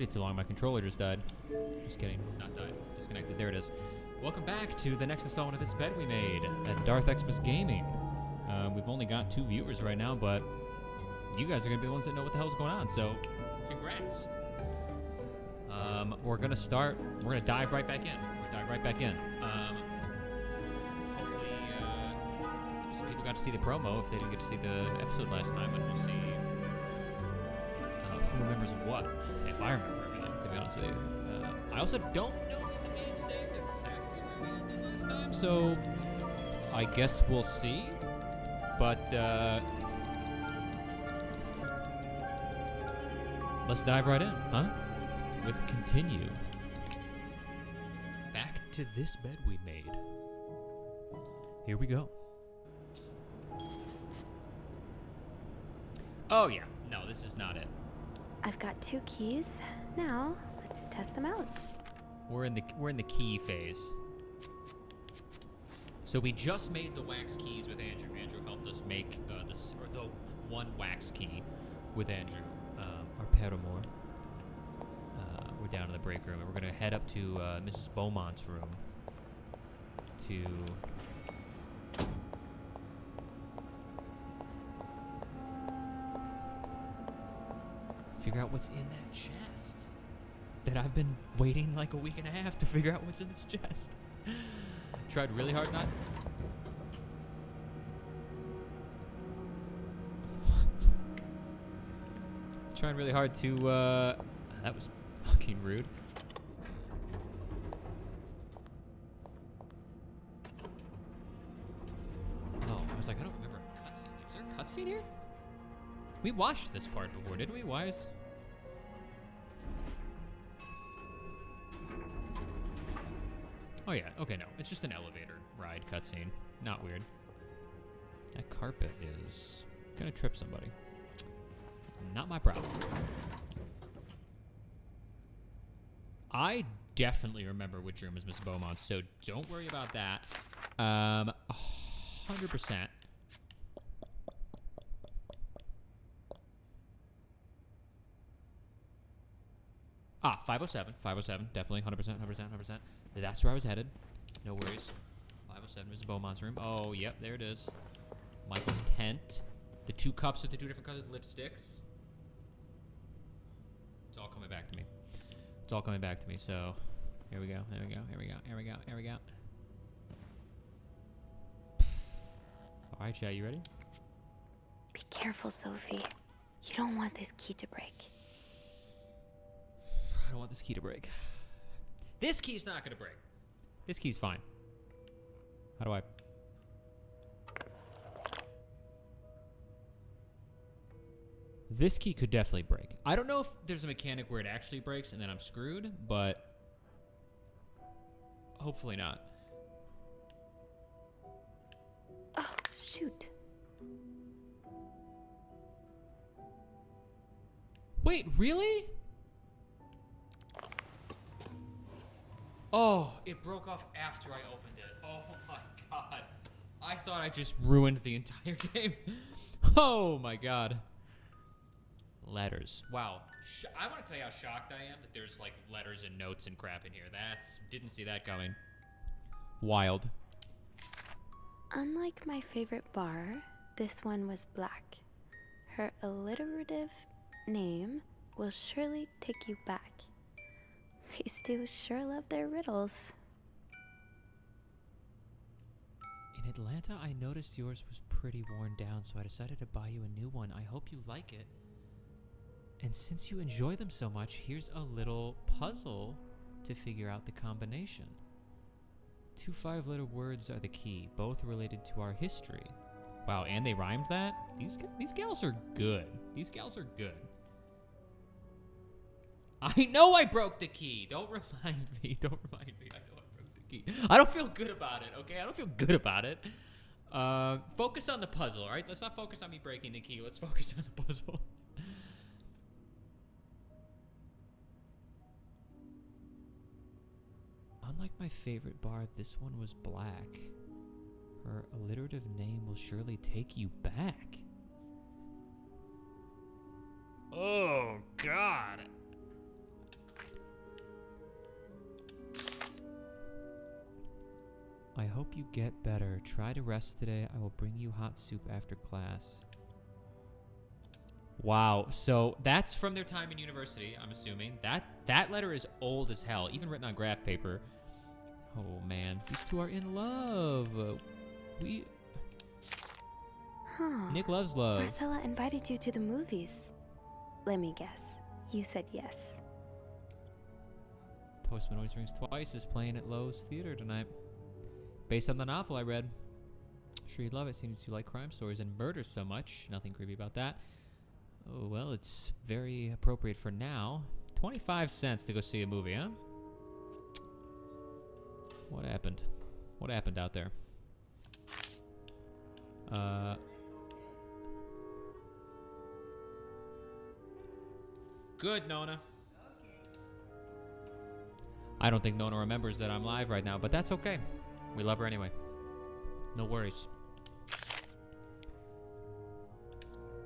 waited too long. My controller just died. Just kidding. Not died. Disconnected. There it is. Welcome back to the next installment of This Bed We Made at Darth Xmas Gaming. We've only got 2 viewers right now, but you guys are going to be the ones that know what the hell's going on, so congrats. We're going to start. We're going to dive right back in. Hopefully, some people got to see the promo if they didn't get to see the episode last time, and we'll see who remembers what, if I remember everything, to be honest with you. I also don't know if the game saved exactly where we ended last time, so I guess we'll see. But let's dive right in, huh? With continue. Back to this bed we made. Here we go. Oh yeah, no, this is not it. I've got 2 keys. Now, let's test them out. We're in the key phase. So we just made the wax keys with Andrew. Andrew helped us make the one wax key with Andrew, our paramour. We're down in the break room, and we're gonna head up to Mrs. Beaumont's room to figure out what's in that chest that I've been waiting like a week and a half to figure out what's in this chest. Tried really hard not. Trying really hard to, that was fucking rude. Oh, I was like, I don't remember a cutscene. Is there a cutscene here? We watched this part before, didn't we? Why is... Oh yeah, okay, no. It's just an elevator ride cutscene. Not weird. That carpet is gonna trip somebody. Not my problem. I definitely remember which room is Miss Beaumont, so don't worry about that. 100%. Ah, 507. 507. Definitely 100%, 100%, 100%. That's where I was headed. No worries. 507 is Beaumont's room. Oh, yep, there it is. Michael's tent. The 2 cups with the 2 different colored lipsticks. It's all coming back to me. It's all coming back to me, so here we go. Here we go. Here we go. Here we go. Here we go. All right, chat, you ready? Be careful, Sophie. You don't want this key to break. I don't want this key to break. This key's not gonna break. This key's fine. How do I... This key could definitely break. I don't know if there's a mechanic where it actually breaks and then I'm screwed, but hopefully not. Oh, shoot. Wait, really? Oh, it broke off after I opened it. Oh my god. I thought I just ruined the entire game. Oh my god. Letters. Wow. I want to tell you how shocked I am that there's like letters and notes and crap in here. Didn't see that coming. Wild. Unlike my favorite bar, this one was black. Her alliterative name will surely take you back. These 2 sure love their riddles. In Atlanta, I noticed yours was pretty worn down, so I decided to buy you a new one. I hope you like it. And since you enjoy them so much, here's a little puzzle to figure out the combination. 2 5-letter words are the key, both related to our history. Wow, and they rhymed that? These gals are good. These gals are good. I know I broke the key. Don't remind me. Don't remind me. I know I broke the key. I don't feel good about it, okay? I don't feel good about it. Focus on the puzzle, all right? Let's not focus on me breaking the key. Let's focus on the puzzle. Unlike my favorite bar, this one was black. Her alliterative name will surely take you back. Oh, God. I hope you get better. Try to rest today. I will bring you hot soup after class. Wow. So that's from their time in university, I'm assuming. That letter is old as hell, even written on graph paper. Oh, man. These two are in love. Huh. Nick loves love. Marcella invited you to the movies. Let me guess. You said yes. Postman Always Rings Twice is playing at Lowe's Theater tonight. Based on the novel I read. Sure you'd love it, since you like crime stories and murders so much. Nothing creepy about that. Oh, well, it's very appropriate for now. 25 cents to go see a movie, huh? What happened? What happened out there? Good, Nona. I don't think Nona remembers that I'm live right now, but that's okay. We love her anyway. No worries.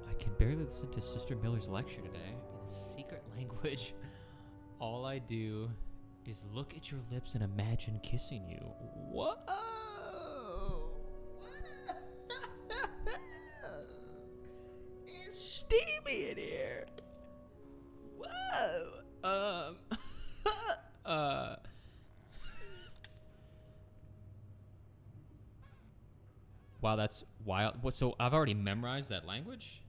I can barely listen to Sister Miller's lecture today in this secret language. All I do is look at your lips and imagine kissing you. Whoa! It's steamy in here. Whoa! Wow, that's wild. What? So I've already memorized that language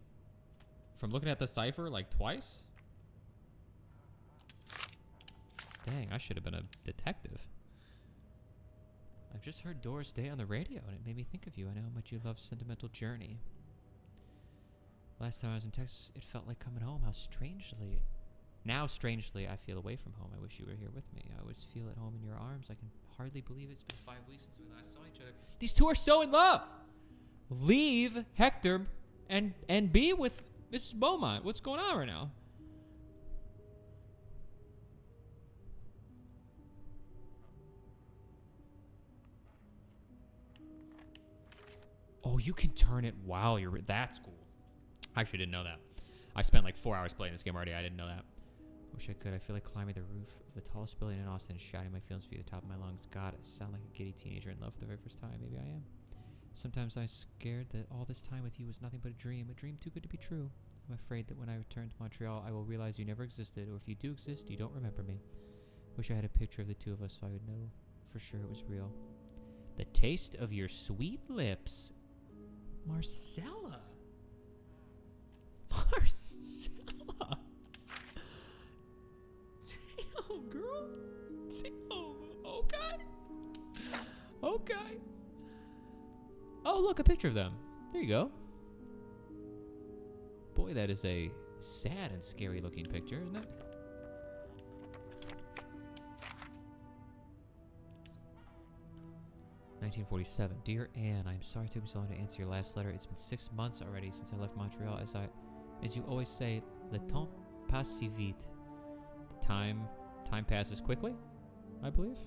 from looking at the cipher like twice. Dang, I should have been a detective. I've just heard Doris Day on the radio, and it made me think of you. I know how much you love Sentimental Journey. Last time I was in Texas, it felt like coming home. Now strangely, I feel away from home. I wish you were here with me. I always feel at home in your arms. I can hardly believe it's been 5 weeks since we last saw each other. These two are so in love. Leave Hector and be with Mrs. Beaumont. What's going on right now? Oh, you can turn it while you're... That's cool. I actually didn't know that. I spent like 4 hours playing this game already. I didn't know that. Wish I could. I feel like climbing the roof of the tallest building in Austin and shouting my feelings via the top of my lungs. God, I sound like a giddy teenager in love for the very first time. Maybe I am. Sometimes I'm scared that all this time with you was nothing but a dream too good to be true. I'm afraid that when I return to Montreal, I will realize you never existed, or if you do exist, you don't remember me. Wish I had a picture of the two of us so I would know for sure it was real. The taste of your sweet lips. Marcella. Marcella. Damn, girl. Damn. Okay. Okay. Oh, look, a picture of them. There you go. Boy, that is a sad and scary looking picture, isn't it? "1947. Dear Anne, I'm sorry it took me so long to answer your last letter. It's been 6 months already since I left Montreal. As you always say, le temps passe si vite. Time passes quickly, I believe.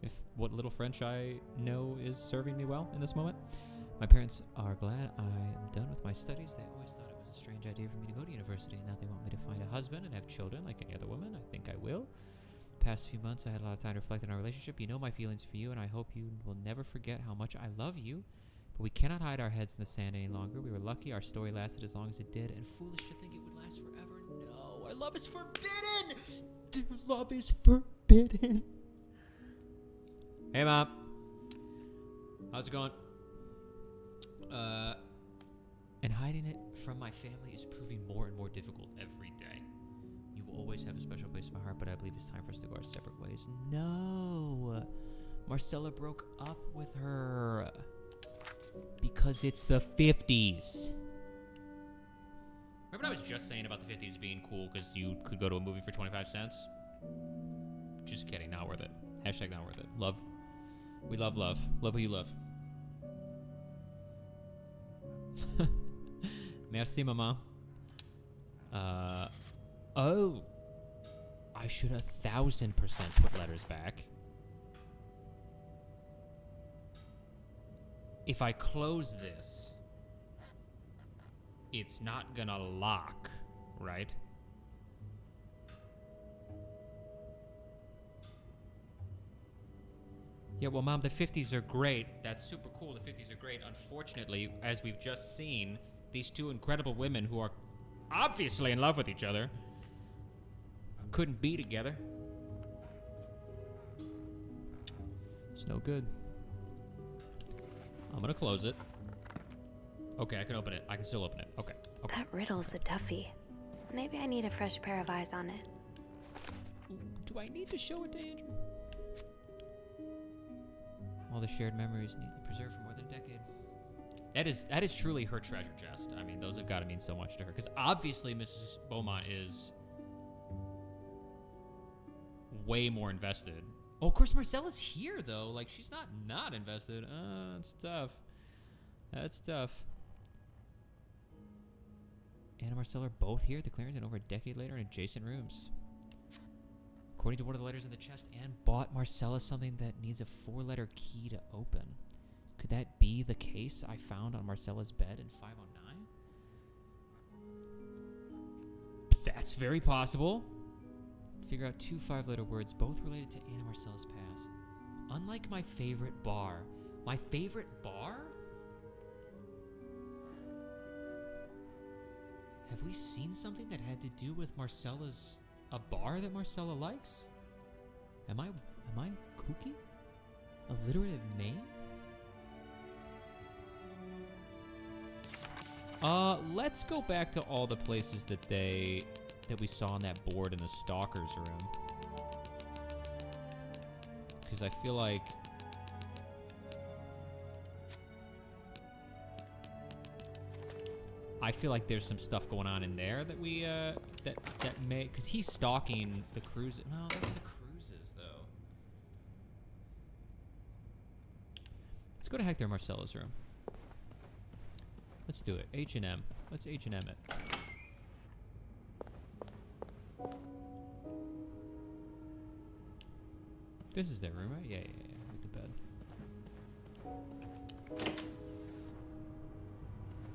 If what little French I know is serving me well in this moment. My parents are glad I am done with my studies. They always thought it was a strange idea for me to go to university, and now they want me to find a husband and have children like any other woman. I think I will. Past few months, I had a lot of time to reflect on our relationship. You know my feelings for you, and I hope you will never forget how much I love you. But we cannot hide our heads in the sand any longer. We were lucky our story lasted as long as it did, and foolish to think it would last forever. No, our love is forbidden! Our love is forbidden. Hey, Mom. How's it going? And hiding it from my family is proving more and more difficult every day. You will always have a special place in my heart, but I believe it's time for us to go our separate ways. No! Marcella broke up with her. Because it's the 50s. Remember what I was just saying about the 50s being cool because you could go to a movie for 25 cents? Just kidding, not worth it. Hashtag not worth it. Love. We love love. Love who you love. Merci, maman. Oh. I should 1,000% put letters back. If I close this, it's not gonna lock, right? Yeah, well, Mom, the 50s are great. That's super cool. The 50s are great. Unfortunately, as we've just seen, these two incredible women who are obviously in love with each other couldn't be together. It's no good. I'm gonna close it. Okay, I can open it. I can still open it. Okay. That riddle's a toughie. Maybe I need a fresh pair of eyes on it. Do I need to show it to Andrew? All the shared memories neatly preserved for more than a decade. That is truly her treasure chest. I mean, those have got to mean so much to her. Because obviously Mrs. Beaumont is way more invested. Oh, of course Marcella's here, though. Like, she's not invested. That's tough. That's tough. Anna and Marcella are both here at the clearance and over a decade later in adjacent rooms. According to one of the letters in the chest, Anne bought Marcella something that needs a 4-letter key to open. Could that be the case I found on Marcella's bed in 509? That's very possible. Figure out 2 5-letter words, both related to Anne and Marcella's past. Unlike my favorite bar. My favorite bar? Have we seen something that had to do with Marcella's... a bar that Marcella likes? Am I kooky? Alliterative name? Let's go back to all the places that we saw on that board in the stalker's room. Because I feel like... there's some stuff going on in there that we, that may... Because he's stalking the cruises. No, that's the cruises, though. Let's go to Hector and Marcella's room. Let's do it. H&M. Let's H&M it. This is their room, right? Yeah. With the bed.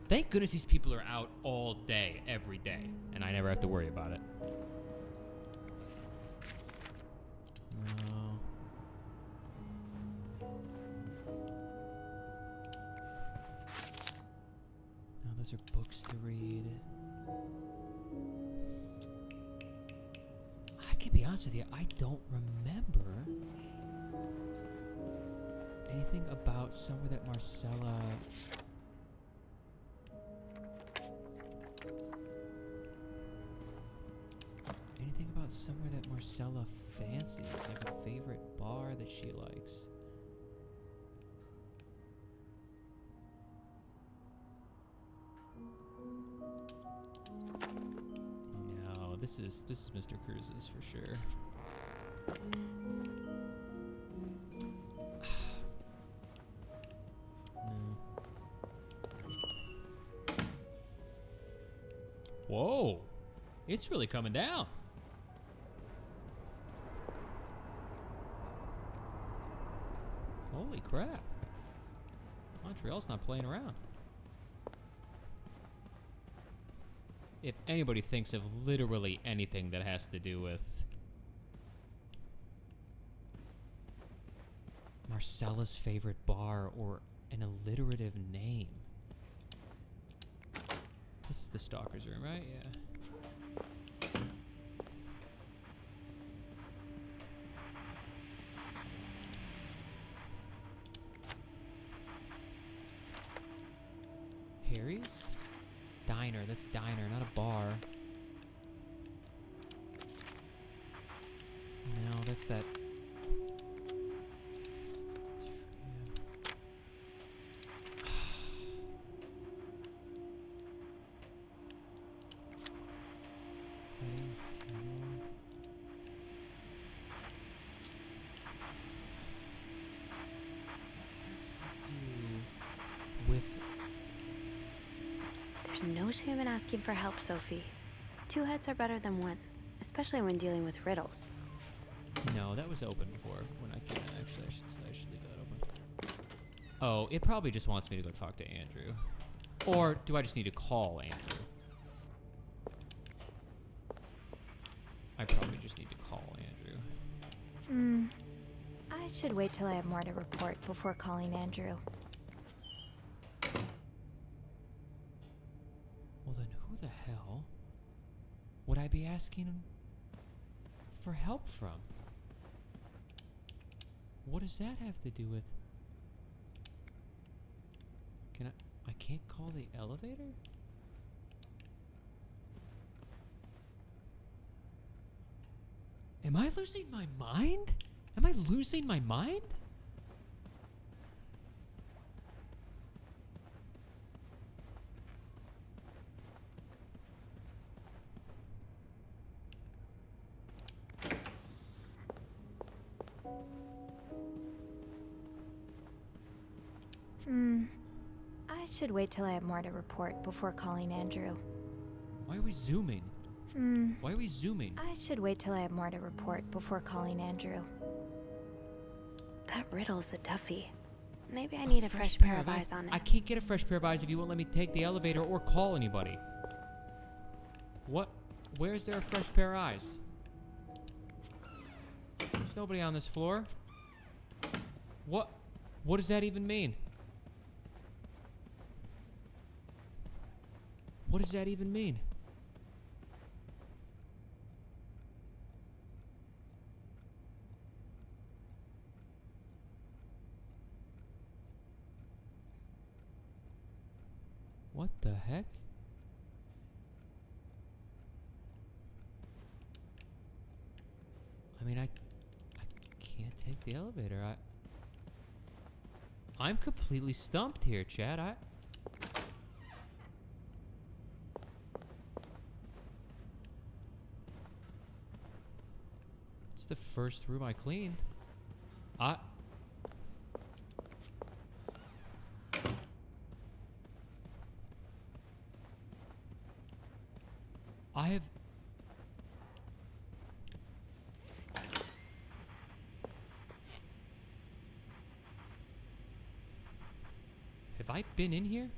Thank goodness these people are out all day, every day, and I never have to worry about it. No. No, those are books to read. I can be honest with you, I don't remember anything about somewhere that Marcella... Anything about somewhere that Marcella fancies, like a favorite bar that she likes. No, this is Mr. Cruz's for sure. No. Whoa, it's really coming down. Holy crap. Montreal's not playing around. If anybody thinks of literally anything that has to do with Marcella's favorite bar or an alliterative name. This is the stalker's room, right? Yeah. Harry's? Diner. That's diner, not a bar. No, that's that. No shame in asking for help, Sophie. 2 heads are better than 1, especially when dealing with riddles. No, that was open before when I came in. Actually, I should leave that open. Oh, it probably just wants me to go talk to Andrew. Or do I just need to call Andrew? I probably just need to call Andrew. I I should wait till I have more to report before calling Andrew. Well, then who the hell would I be asking him for help from? What does that have to do with... I can't call the elevator? Am I losing my mind? Am I losing my mind? I should wait till I have more to report before calling Andrew. Why are we zooming? Why are we zooming? I should wait till I have more to report before calling Andrew. That riddle's a toughie. Maybe I need a fresh pair of eyes on it. I can't get a fresh pair of eyes if you won't let me take the elevator or call anybody. What? Where is there a fresh pair of eyes? There's nobody on this floor. What? What does that even mean? What does that even mean? What the heck? I mean, I can't take the elevator. I'm completely stumped here, Chad. It's the first room I cleaned. I have... Have I been in here?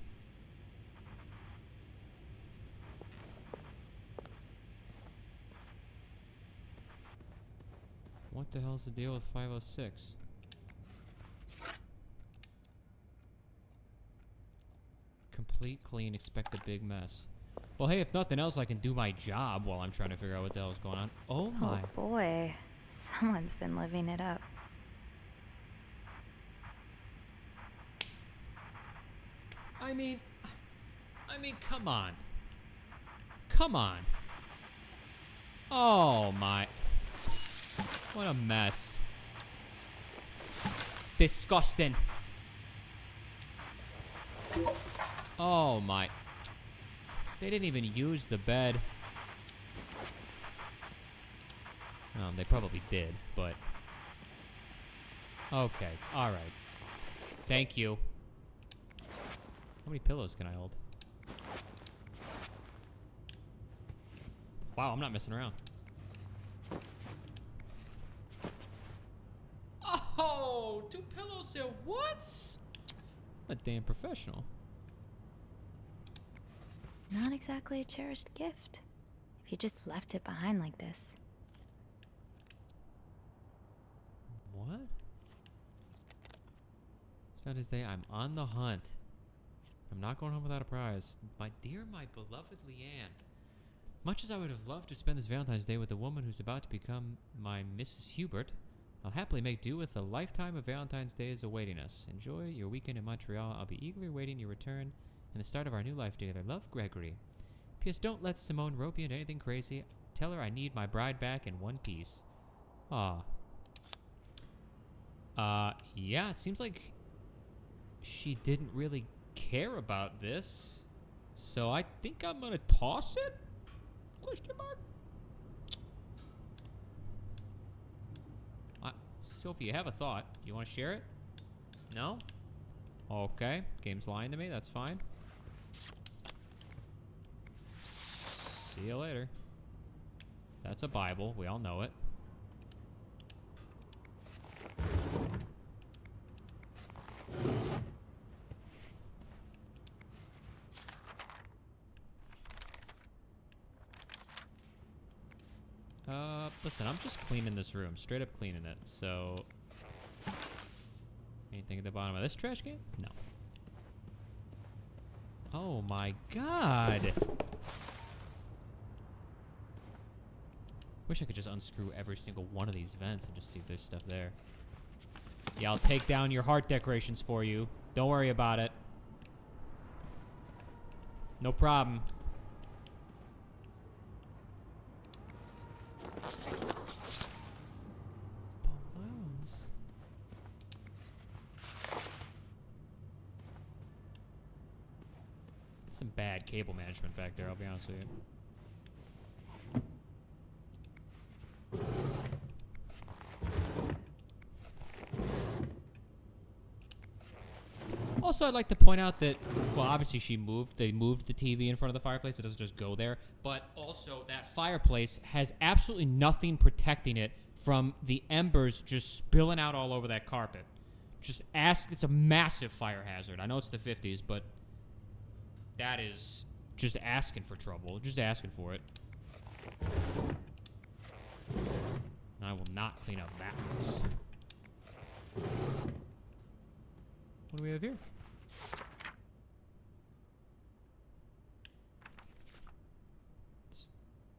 What the hell's the deal with 506? Complete clean, expect a big mess. Well, hey, if nothing else, I can do my job while I'm trying to figure out what the hell's going on. Oh my. Oh boy, someone's been living it up. I mean, come on. Come on. Oh my. What a mess. Disgusting. Oh my. They didn't even use the bed. They probably did, but... Okay, alright. Thank you. How many pillows can I hold? Wow, I'm not messing around. Oh, 2 pillows there. What? I'm a damn professional. Not exactly a cherished gift, if you just left it behind like this. What? It's about to say I'm on the hunt. I'm not going home without a prize. My beloved Leanne. Much as I would have loved to spend this Valentine's Day with the woman who's about to become my Mrs. Hubert, I'll happily make do with a lifetime of Valentine's Days awaiting us. Enjoy your weekend in Montreal. I'll be eagerly awaiting your return and the start of our new life together. Love, Gregory. P.S. Don't let Simone rope you into anything crazy. Tell her I need my bride back in one piece. Aw. Yeah, it seems like she didn't really care about this. So I think I'm gonna toss it? Question mark? Sophie, you have a thought. You want to share it? No? Okay. Game's lying to me. That's fine. See you later. That's a Bible. We all know it. Listen, I'm just cleaning this room. Straight up cleaning it. So, Anything at the bottom of this trash can? No. Oh my god! Wish I could just unscrew every single one of these vents and just see if there's stuff there. Yeah, I'll take down your heart decorations for you. Don't worry about it. No problem. Balloons. Some bad cable management back there, I'll be honest with you. Also, I'd like to point out that, well, obviously they moved the TV in front of the fireplace. It doesn't just go there. But also, that fireplace has absolutely nothing protecting it from the embers just spilling out all over that carpet. It's a massive fire hazard. I know it's the 50s, but that is just asking for trouble. Just asking for it. I will not clean up that mess. What do we have here?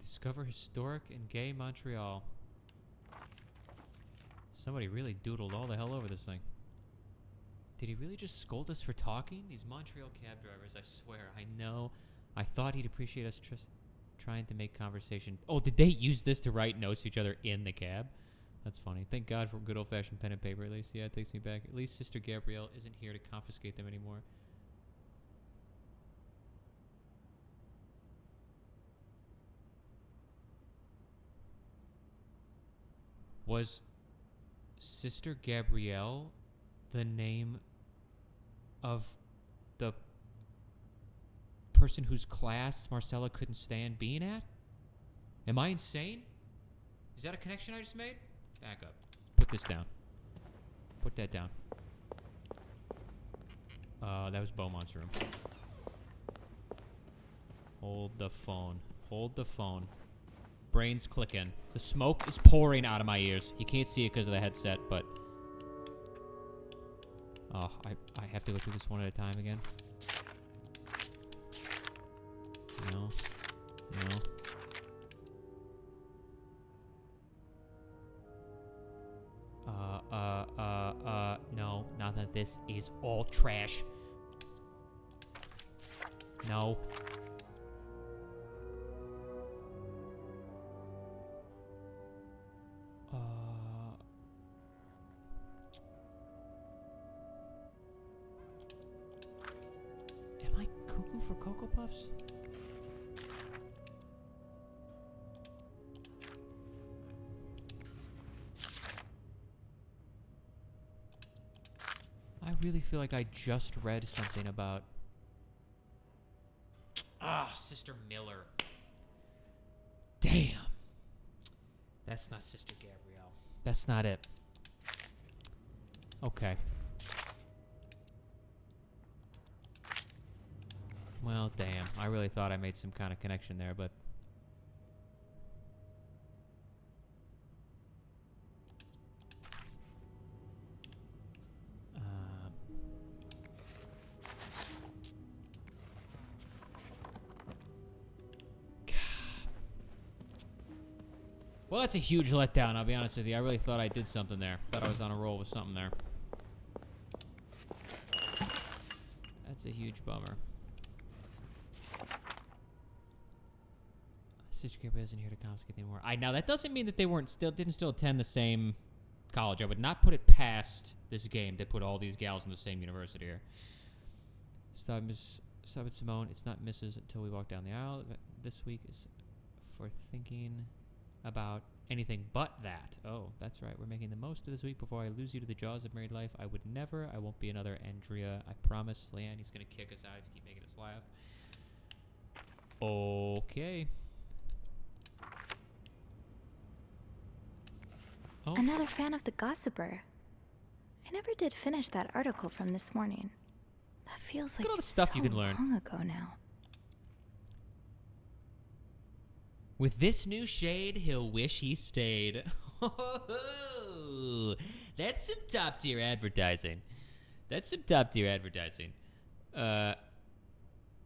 Discover historic and gay Montreal. Somebody really doodled all the hell over this thing. Did he really just scold us for talking? These Montreal cab drivers, I swear. I know. I thought he'd appreciate us trying to make conversation. Oh, did they use this to write notes to each other in the cab? That's funny. Thank God for good old-fashioned pen and paper, at least. Yeah, it takes me back. At least Sister Gabrielle isn't here to confiscate them anymore. Was Sister Gabrielle the name of the person whose class Marcella couldn't stand being at? Am I insane? Is that a connection I just made? Back up. Put this down. Put that down. That was Beaumont's room. Hold the phone. Hold the phone. Brain's clicking. The smoke is pouring out of my ears. You can't see it because of the headset, but... Oh, I have to go through this one at a time again. No. No. No. Now that this is all trash. No. Am I cuckoo for Cocoa Puffs? I really feel like I just read something about... Ah, Sister Miller. Damn. That's not Sister Gabrielle. That's not it. Okay. Well, damn. I really thought I made some kind of connection there, but... Well, that's a huge letdown, I'll be honest with you. I really thought I did something there. Thought I was on a roll with something there. That's a huge bummer. Sister Gabrielle isn't here to confiscate anymore. Now that doesn't mean that they didn't still attend the same college. I would not put it past this game to put all these gals in the same university here. Stop it, Simone. It's not Mrs. until we walk down the aisle. This week is for thinking about anything but that. Oh, that's right. We're making the most of this week before I lose you to the jaws of married life. I would never. I won't be another Andrea. I promise. Leanne, he's going to kick us out if you keep making us laugh. Okay. Oh. Another fan of the Gossiper. I never did finish that article from this morning. That feels like all the stuff you can learn. Long ago now. With this new shade, he'll wish he stayed. Oh, that's some top-tier advertising. That's some top tier advertising.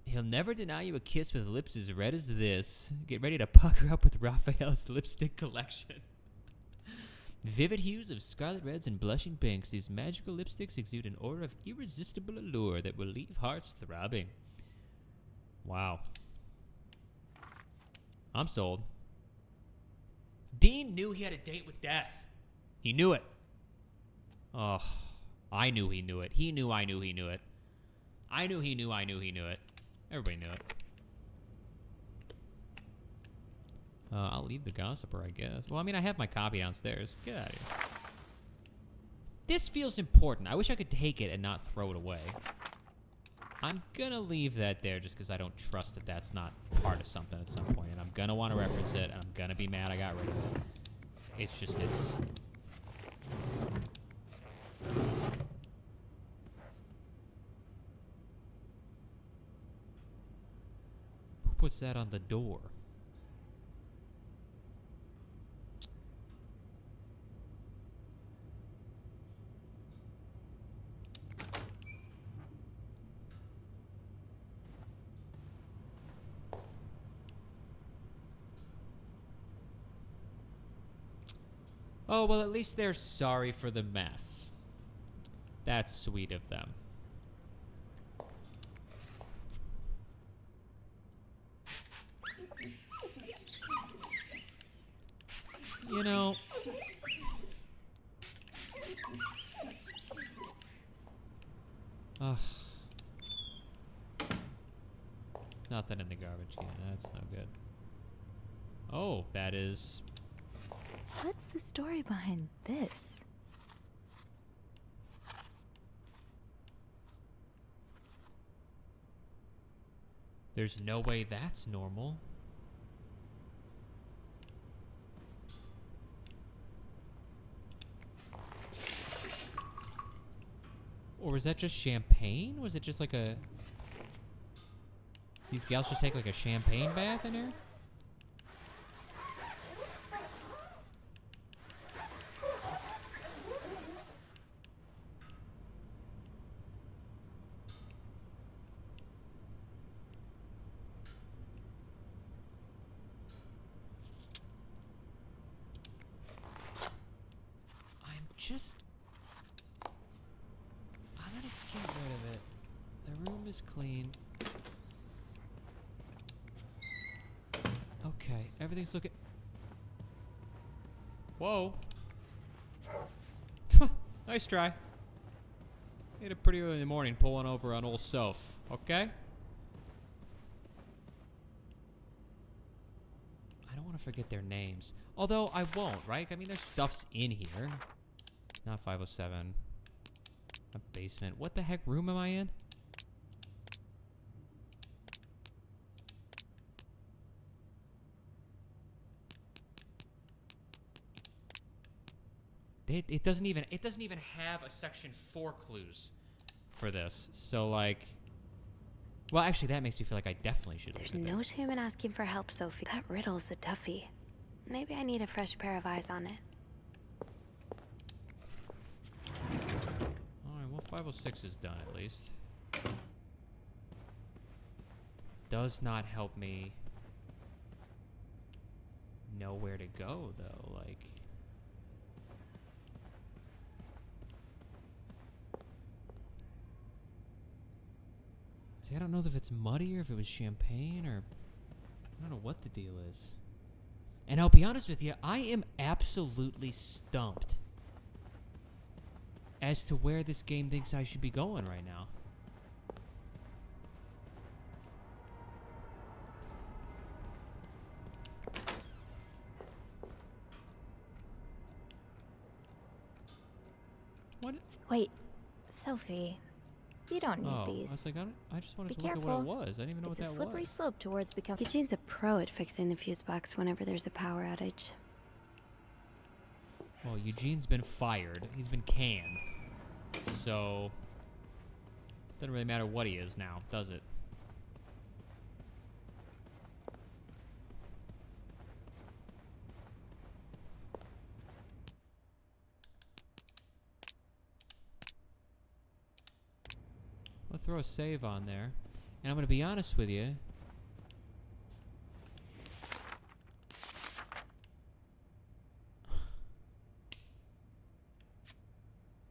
He'll never deny you a kiss with lips as red as this. Get ready to pucker up with Raphael's lipstick collection. Vivid hues of scarlet reds and blushing pinks, these magical lipsticks exude an aura of irresistible allure that will leave hearts throbbing. Wow. I'm sold. Dean knew he had a date with death. He knew it. Oh, I knew he knew it. He knew I knew he knew it. I knew he knew I knew he knew it. Everybody knew it. I'll leave the gossiper, I guess. Well, I mean, I have my copy downstairs. Get out of here. This feels important. I wish I could take it and not throw it away. I'm gonna leave that there just because I don't trust that that's not part of something at some point. And I'm gonna want to reference it, and I'm gonna be mad I got rid of it. It's just, it's... Who puts that on the door? Oh, well, at least they're sorry for the mess. That's sweet of them. You know... Ugh. Nothing in the garbage can. That's no good. Oh, that is... What's the story behind this? There's no way that's normal. Or was that just champagne? Was it just like a... These gals just take like a champagne bath in here? I'm gonna get rid of it. The room is clean. Okay, everything's looking... Whoa. Nice try. Made it pretty early in the morning pulling over on old Soph, okay? I don't want to forget their names. Although, I won't, right? I mean, there's stuff's in here. Not 507. A basement. What the heck room am I in? It doesn't even have a section 4 clues for this. So like, well, actually that makes me feel like I definitely should leave There's it there. no shame in asking for help, Sophie. That riddle's a toughie. Maybe I need a fresh pair of eyes on it. Alright, well 506 is done at least. Does not help me know where to go though, like. See, I don't know if it's muddy or if it was champagne or... I don't know what the deal is. And I'll be honest with you, I am absolutely stumped as to where this game thinks I should be going right now. What? Wait, Sophie. You don't need these. I was like, I just wanted Be to look at what careful. it was. I didn't even know what that It's a slippery was. slope towards becoming... Eugene's a pro at fixing the fuse box whenever there's a power outage. Well, Eugene's been fired. He's been canned. So, doesn't really matter what he is now, does it? gonna throw a save on there. And I'm gonna be honest with you.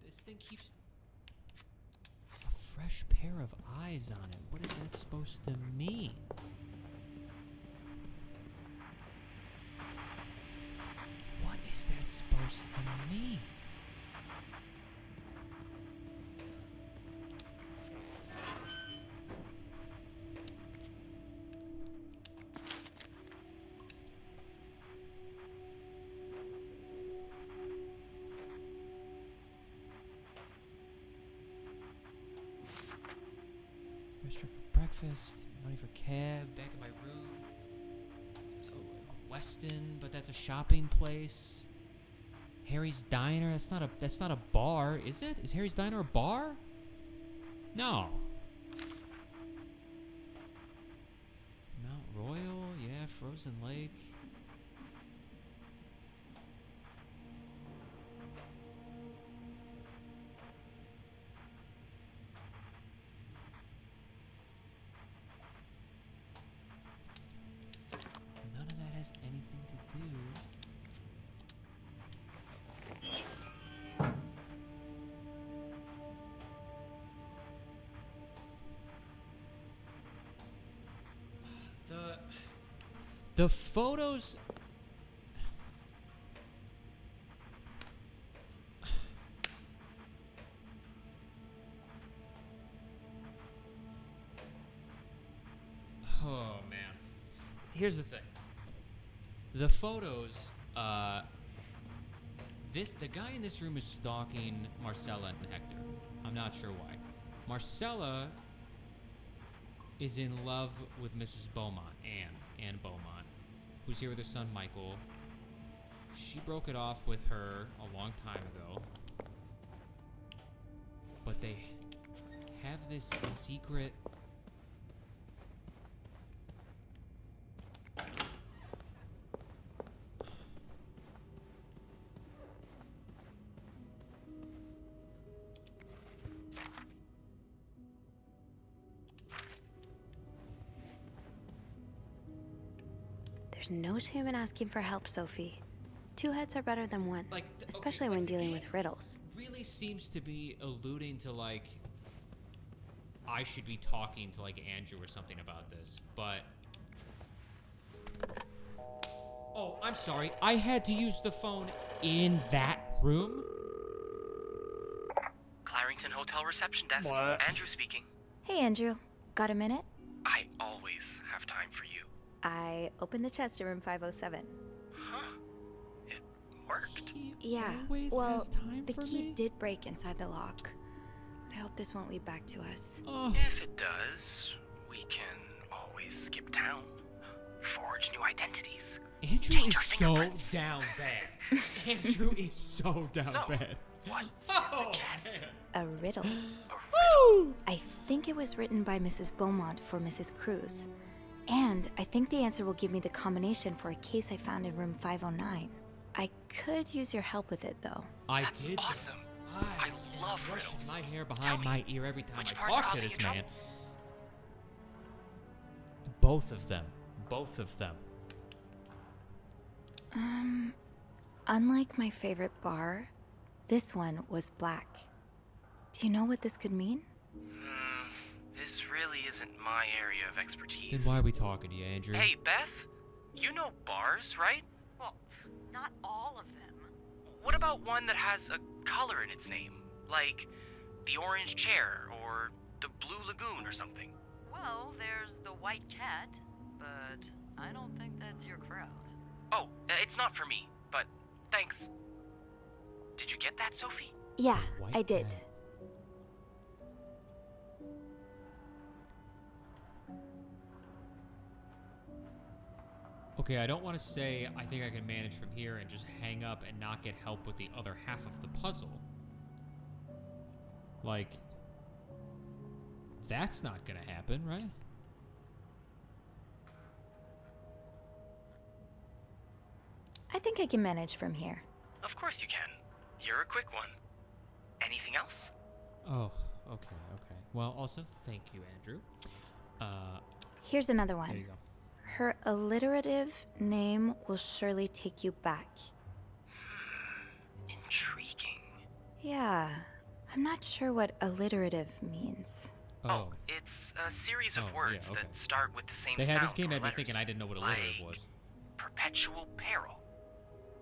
This thing keeps a fresh pair of eyes on it. What is that supposed to mean? What is that supposed to mean? Restaurant for breakfast, money for cab, back in my room. Oh, Weston, but that's a shopping place. Harry's Diner, that's not a bar, is it? Is Harry's Diner a bar? No. Mount Royal, yeah, Frozen Lake. None of that has anything to do. The photos. Oh man. Here's the thing. The photos, the guy in this room is stalking Marcella and Hector. I'm not sure why. Marcella is in love with Mrs. Beaumont, Anne Beaumont, who's here with her son Michael. She broke it off with her a long time ago. But they have this secret. There's no shame in asking for help, Sophie. Two heads are better than one, especially when dealing with riddles. Really seems to be alluding to like I should be talking to like Andrew or something about this, but oh, I'm sorry. I had to use the phone in that room. Clarington Hotel reception desk. What? Andrew speaking. Hey, Andrew. Got a minute? I always have time for you. I opened the chest in room 507. Huh? It worked? Yeah, Always well, has time the for key me? did break inside the lock. I hope this won't lead back to us. Oh. If it does, we can always skip town. Forge new identities. Andrew Change is our so fingerprints. down bad. Andrew is so down So, bad. what's in the chest? man. A riddle. A riddle. I think it was written by Mrs. Beaumont for Mrs. Cruz. And I think the answer will give me the combination for a case I found in room 509. I could use your help with it, though. I That's did. awesome. I love brushing riddles. my hair Tell behind me, my ear every time which I part's talk to causing this you man. trouble? Both of them. Both of them. Unlike my favorite bar, this one was black. Do you know what this could mean? This really isn't my area of expertise. Then why are we talking to you, Andrew? Hey, Beth, you know bars, right? Well, not all of them. What about one that has a color in its name? Like the orange chair or the blue lagoon or something? Well, there's the white cat, but I don't think that's your crowd. Oh, it's not for me, but thanks. Did you get that, Sophie? Yeah, White I did. cat. Okay, I don't want to say I think I can manage from here and just hang up and not get help with the other half of the puzzle. Like, that's not gonna happen, right? I think I can manage from here. Of course you can. You're a quick one. Anything else? Oh, Okay. Well, also, thank you, Andrew. Here's another There one. you go. Her alliterative name will surely take you back. Intriguing. Yeah, I'm not sure what alliterative means. Oh, it's a series of Oh, yeah, words okay. that start with the same They sound had this game or had me letters, thinking I didn't know what alliterative like was. perpetual peril.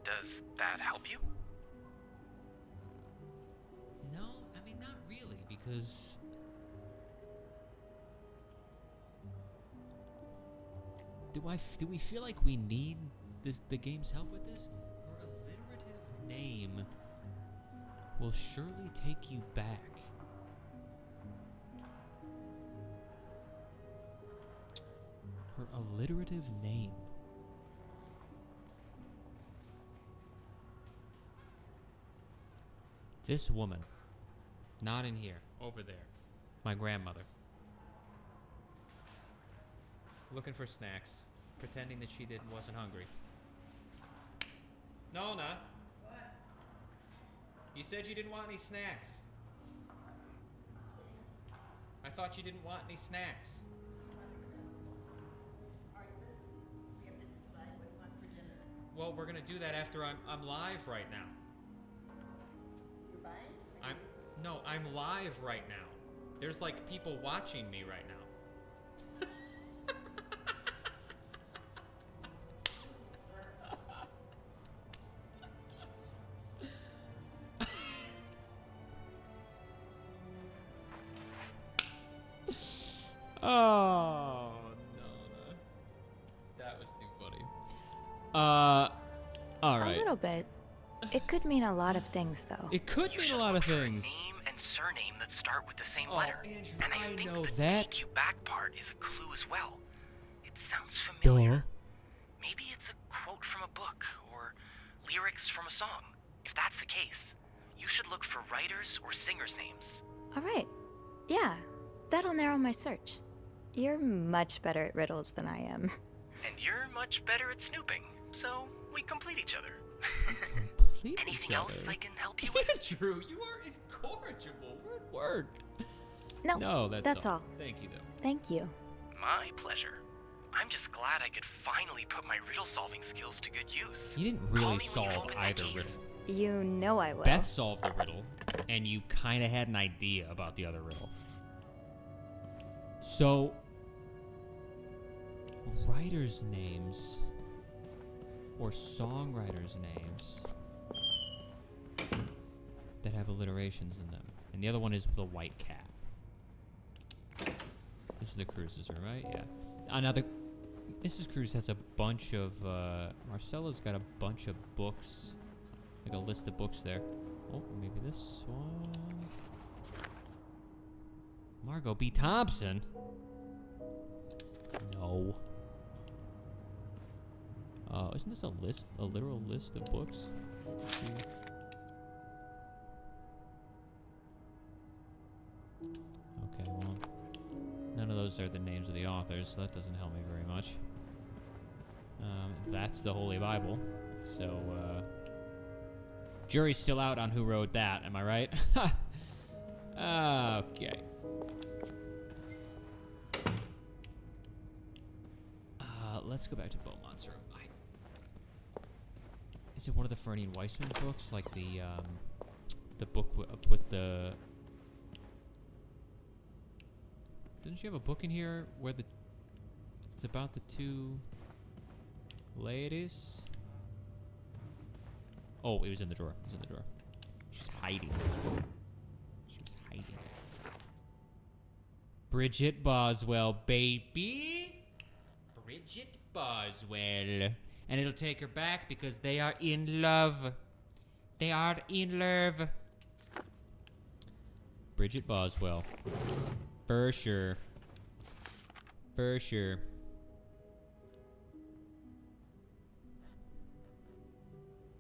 Does that help you? No, I mean not really, because do we feel like we need the game's help with this? Her alliterative name will surely take you back. Her alliterative name. This woman, not in here, over there, my grandmother, looking for snacks, pretending that she wasn't hungry. Nona, what? You said you didn't want any snacks. I thought you didn't want any snacks. Alright, listen. We have to decide what you want for dinner. Well, we're gonna do that after I'm live right now. You're buying? I'm live right now. There's like people watching me right now. Oh no. That was too funny. All right. A little bit. It could mean a lot of things, though. It could You mean a should lot look of for a things. name and surname that start with the same Oh, letter. Andrew, And I I think know the that. take you back part is a clue as well. It sounds familiar. Duh. Maybe it's a quote from a book or lyrics from a song. If that's the case, you should look for writers or singers' names. All right. Yeah, that'll narrow my search. You're much better at riddles than I am. And you're much better at snooping, so we complete each other. Complete Anything each else other. I can help you with? Andrew, you are incorrigible. We're at work. No, that's that's all. Thank you, though. Thank you. My pleasure. I'm just glad I could finally put my riddle solving skills to good use. You didn't Call really me when you've solve opened that either case. riddle. You know I will. Beth solved the riddle, and you kind of had an idea about the other riddle. So, writers' names or songwriters' names that have alliterations in them. And the other one is the white cat. This is the Cruises, right? Yeah. Another. Mrs. Cruz has a bunch of. Marcella's got a bunch of books. Like a list of books there. Oh, maybe this one. Margot B. Thompson? No. Isn't this a list? A literal list of books? Let's see. Okay, well. None of those are the names of the authors, so that doesn't help me very much. That's the Holy Bible. So, jury's still out on who wrote that, am I right? Okay. Let's go back to Beaumont's room. Is it one of the Fernie and Weissman books? Like the book with the... Didn't you have a book in here where it's about the two ladies? Oh, it was in the drawer. It was in the drawer. She's hiding. She was hiding. Bridget Boswell, baby. Bridget Boswell. And it'll take her back because they are in love. They are in love. Bridget Boswell. For sure. For sure.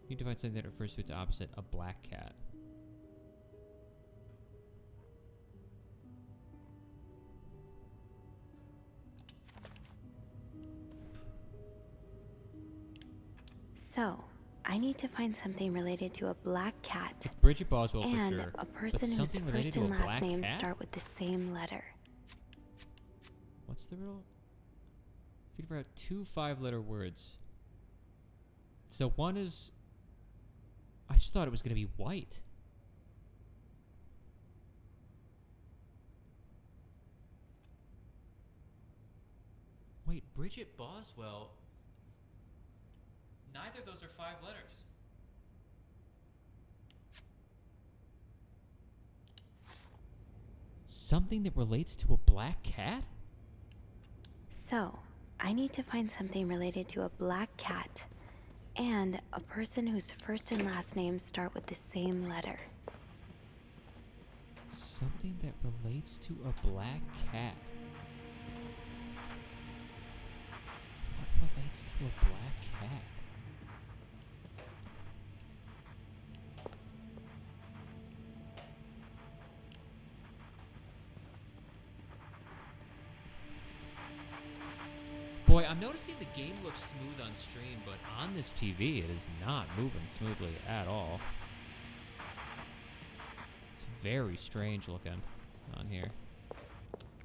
You need to find something that refers to its opposite, a black cat. So, I I need to find something related to a black cat Bridget Boswell for and sure. a But person whose something related first to a and last black names cat? start with the same letter. What's the riddle? Figure out 2 5-letter words. So one is... I just thought it was going to be white. Wait, Bridget Boswell... Neither of those are 5 letters. Something that relates to a black cat? So, I need to find something related to a black cat and a person whose first and last names start with the same letter. Something that relates to a black cat. What relates to a black cat? Boy, I'm noticing the game looks smooth on stream, but on this TV, it is not moving smoothly at all. It's very strange looking on here.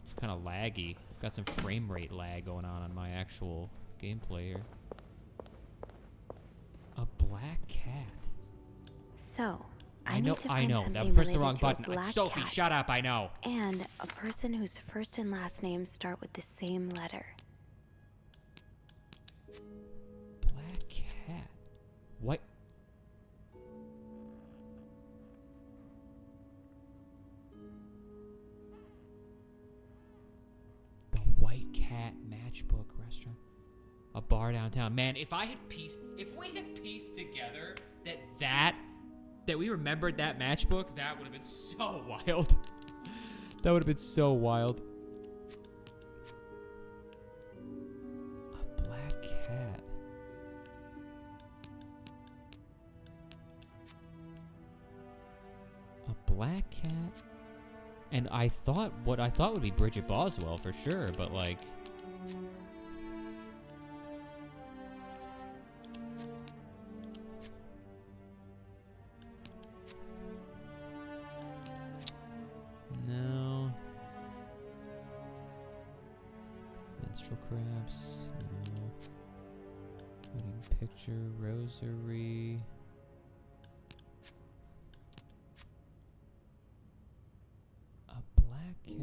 It's kind of laggy. Got some frame rate lag going on my actual gameplay here. A black cat. So, I need to I find know. something I pressed the related wrong to a button. black Sophie, cat shut up. I know. and a person whose first and last names start with the same letter. Black cat. What? The White Cat Matchbook Restaurant. A bar downtown. Man, if we had pieced together that we remembered that matchbook, that would have been so wild. That would have been so wild. A black cat. A black cat. And what I thought would be Bridget Boswell for sure, but like... No. Menstrual crabs. No. Wedding picture. Rosary. A black cat.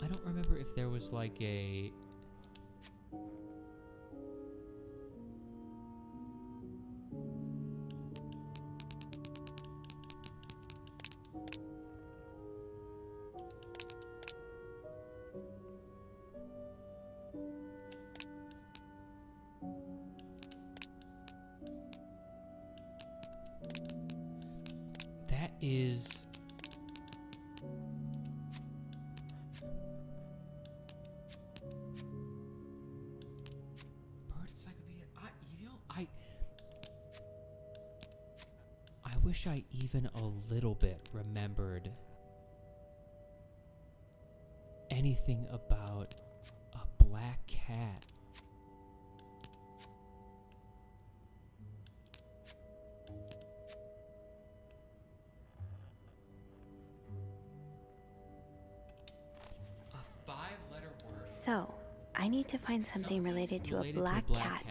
I don't remember if there was like a... That is... Bird Encyclopedia. I wish I even a little bit remembered anything about a black cat. A 5-letter word. So, I need to find something related to a black cat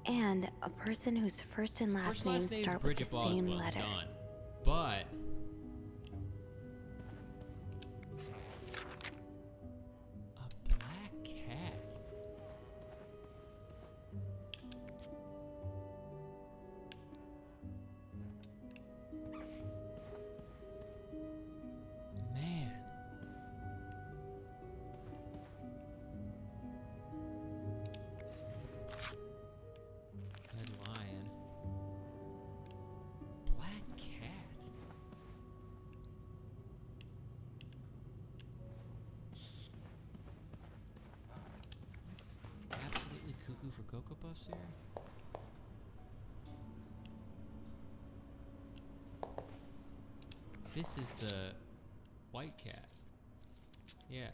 and a person whose first and last names start with the same letter. Done. But a black cat. Man. Red lion. Black cat. Absolutely cuckoo for Cocoa Puffs here. this is the white cat. Yeah.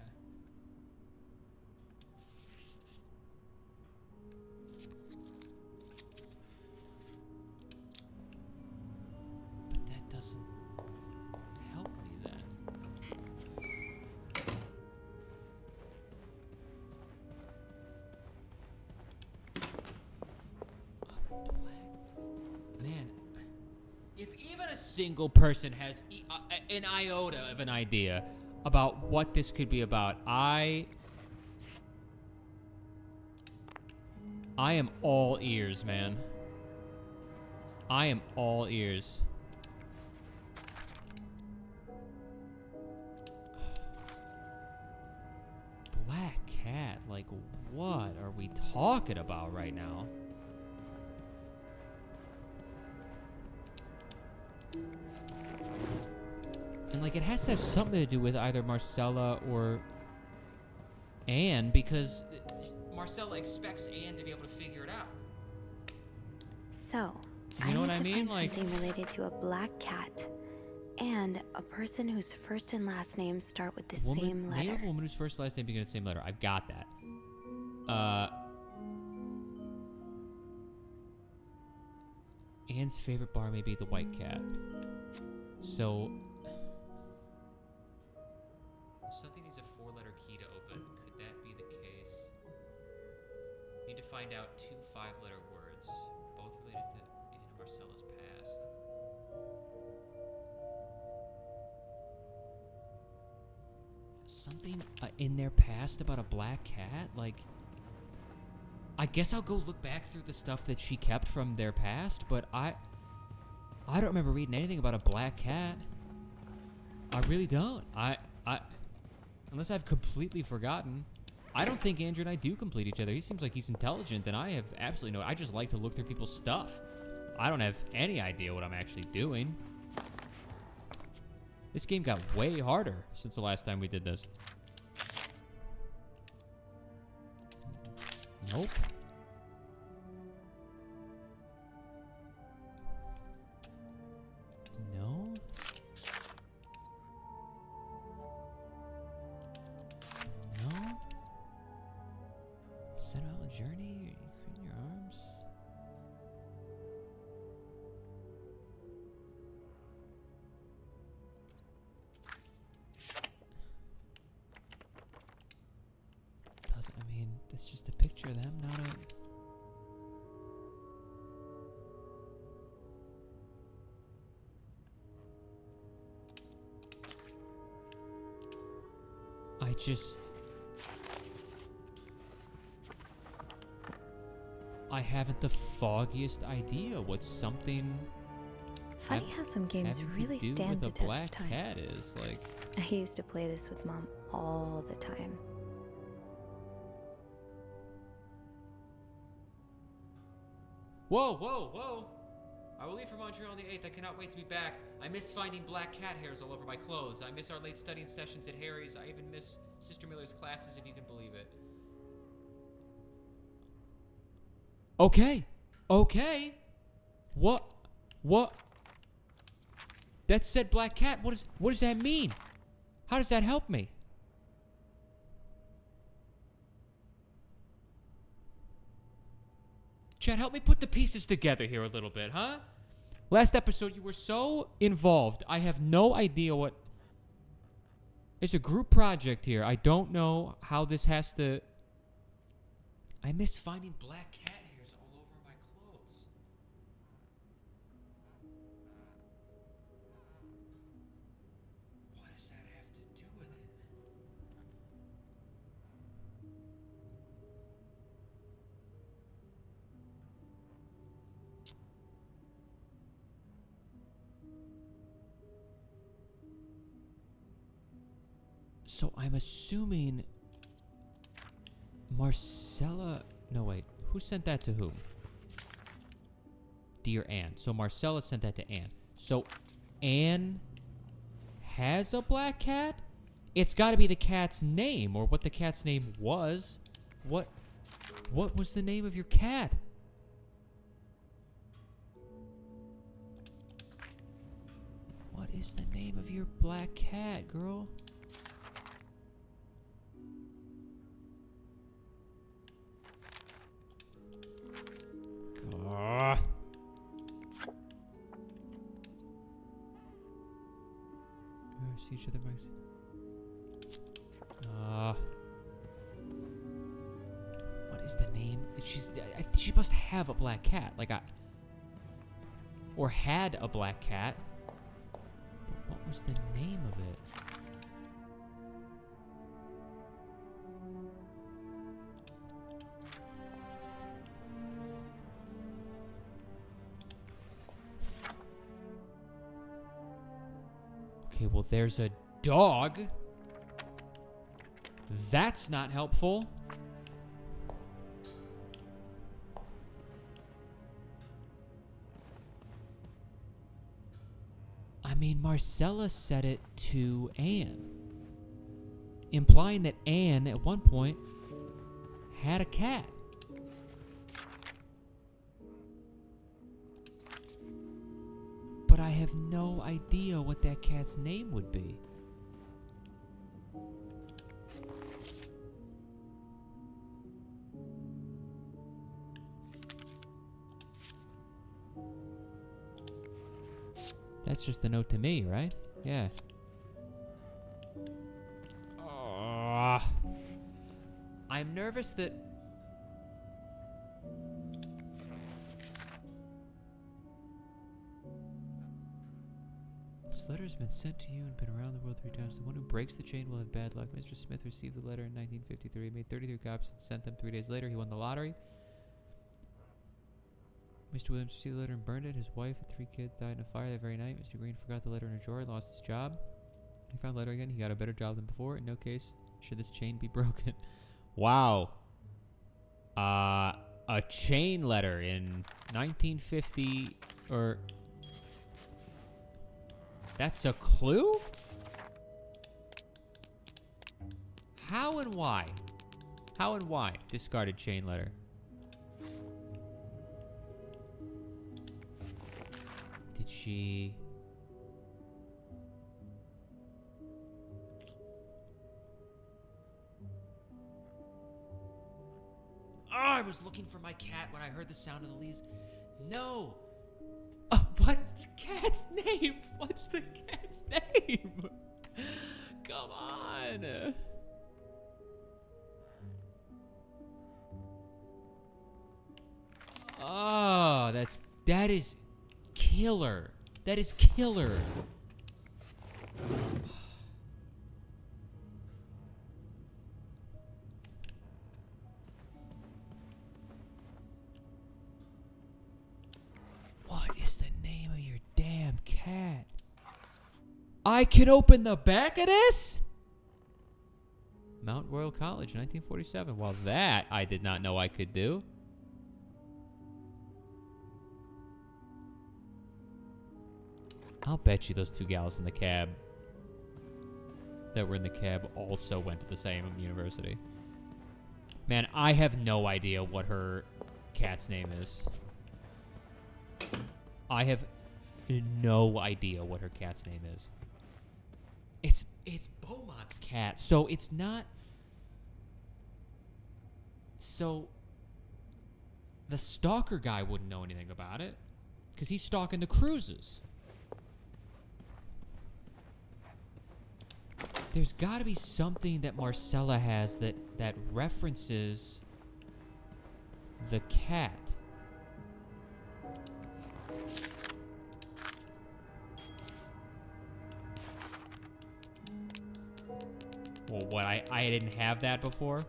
But that doesn't help me then. Man, if even a single person has an iota of an idea about what this could be about, I am all ears, man. I am all ears. Black cat, like what are we talking about right now? And like it has to have something to do with either Marcella or Anne, because Marcella expects Anne to be able to figure it out. So, You know what need I to mean? find Like, something related to a black cat and a person whose first and last names start with the same name of letter. a woman whose first and last name begin with the same letter. I've got that. Anne's favorite bar may be the White Cat. So something needs a 4-letter key to open. Could that be the case? Need to find out 2 5-letter words, both related to Anne and Marcella's past. Something in their past about a black cat? Like, I guess I'll go look back through the stuff that she kept from their past, but I don't remember reading anything about a black cat. I really don't. I unless I've completely forgotten. I don't think Andrew and I do complete each other. He seems like he's intelligent, and I have absolutely no. I just like to look through people's stuff. I don't have any idea what I'm actually doing. This game got way harder since the last time we did this. Nope. No. No. Sentimental journey? Creating your arms? Doesn't, I mean, that's just a picture of them, not a... I haven't the foggiest idea what something Funny how some games having really to do stand with the a test black of time. cat is. Like, I used to play this with Mom all the time. whoa, whoa, whoa! I will leave for Montreal on the 8th. I cannot wait to be back. I miss finding black cat hairs all over my clothes. I miss our late studying sessions at Harry's. I even miss Sister Miller's classes, if you can believe it. Okay. Okay. What? That said black cat. What does that mean? How does that help me? Chad, help me put the pieces together here a little bit, huh? Last episode, you were so involved. I have no idea what... It's a group project here. I don't know how this has to... I miss finding black cat hairs all over my clothes. What does that have to do with it? So I'm assuming Marcella... No, wait. Who sent that to whom? Dear Anne. So Marcella sent that to Anne. So Anne has a black cat? It's got to be the cat's name, or what the cat's name was. What was the name of your cat? What is the name of your black cat, girl? Ah. See each other, Mike. What is the name? She must have a black cat, or had a black cat. But what was the name of it? Okay, well, there's a dog. That's not helpful. I mean, Marcella said it to Anne, implying that Anne, at one point, had a cat. But I have no idea what that cat's name would be. That's just a note to me, right? Yeah. I'm nervous that... This letter has been sent to you and been around the world 3 times. The one who breaks the chain will have bad luck. Mr. Smith received the letter in 1953. He made 33 copies and sent them 3 days later. He won the lottery. Mr. Williams received the letter and burned it. His wife and 3 kids died in a fire that very night. Mr. Green forgot the letter in a drawer and lost his job. He found the letter again. He got a better job than before. In no case should this chain be broken. Wow. A chain letter in 1950, or... That's a clue? How and why? How and why? Discarded chain letter. Did she... I was looking for my cat when I heard the sound of the leaves. No! What's the cat's name? What's the cat's name? Come on! Oh, that is killer. That is killer. What is the name of your damn cat? I can open the back of this? Mount Royal College, 1947. Well, that I did not know I could do. I'll bet you those 2 gals in the cab that were in the cab also went to the same university. Man, I have no idea what her cat's name is. I have no idea what her cat's name is. It's Beaumont's cat, so it's not... So, the stalker guy wouldn't know anything about it, because he's stalking the cruises. There's got to be something that Marcella has that references the cat. Well, what, I didn't have that before?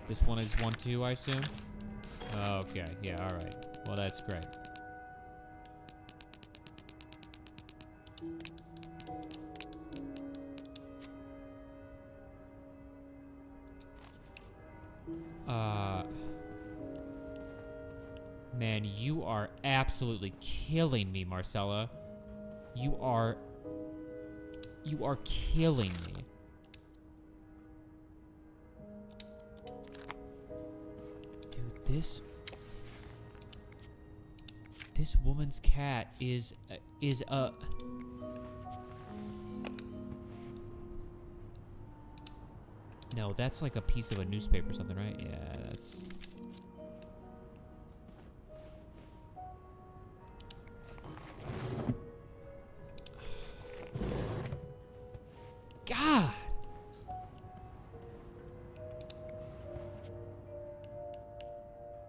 This one is 1, 2, I assume? Okay, yeah, alright. Well, that's great. Man, you are absolutely killing me, Marcella. You are killing me. Dude, this woman's cat is is a... No, that's like a piece of a newspaper or something, right? Yeah, that's... God!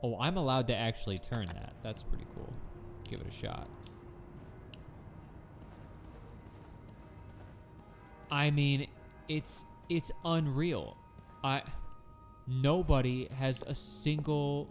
Oh, I'm allowed to actually turn that. That's pretty cool. Give it a shot. I mean, it's unreal. Nobody has a single...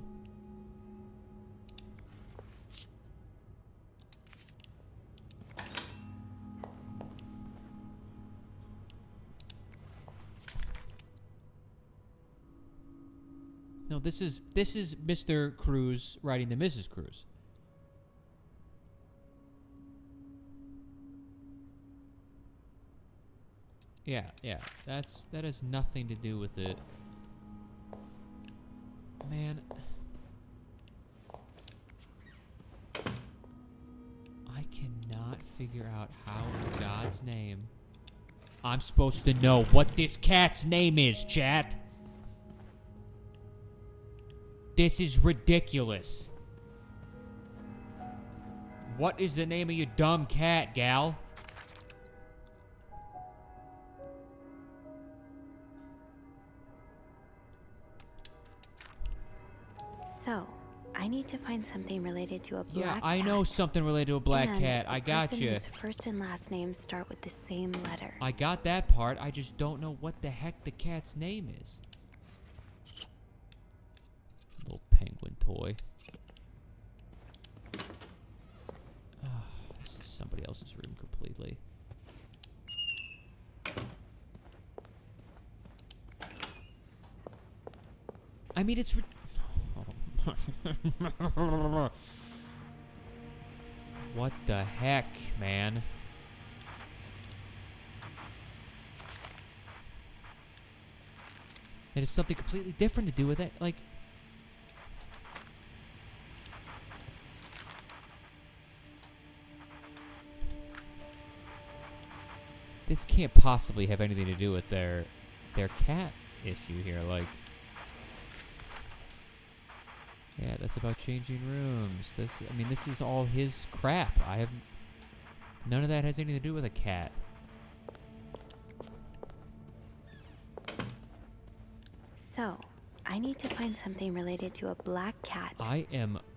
No, this is Mr. Cruz writing to Mrs. Cruz. Yeah, that has nothing to do with it. Man, I cannot figure out how in God's name I'm supposed to know what this cat's name is, chat. This is ridiculous. What is the name of your dumb cat, gal? So, I need to find something related to a black Yeah, cat. I know something related to a black and cat. I a got person you. whose first and last names start with the same letter. I got that part. I just don't know what the heck the cat's name is. Little penguin toy. Oh, this is somebody else's room completely. I mean, it's... What the heck, man? It has something completely different to do with it. Like... This can't possibly have anything to do with their cat issue here. Like... Yeah, that's about changing rooms. I mean, this is all his crap. None of that has anything to do with a cat. So, I need to find something related to a black cat.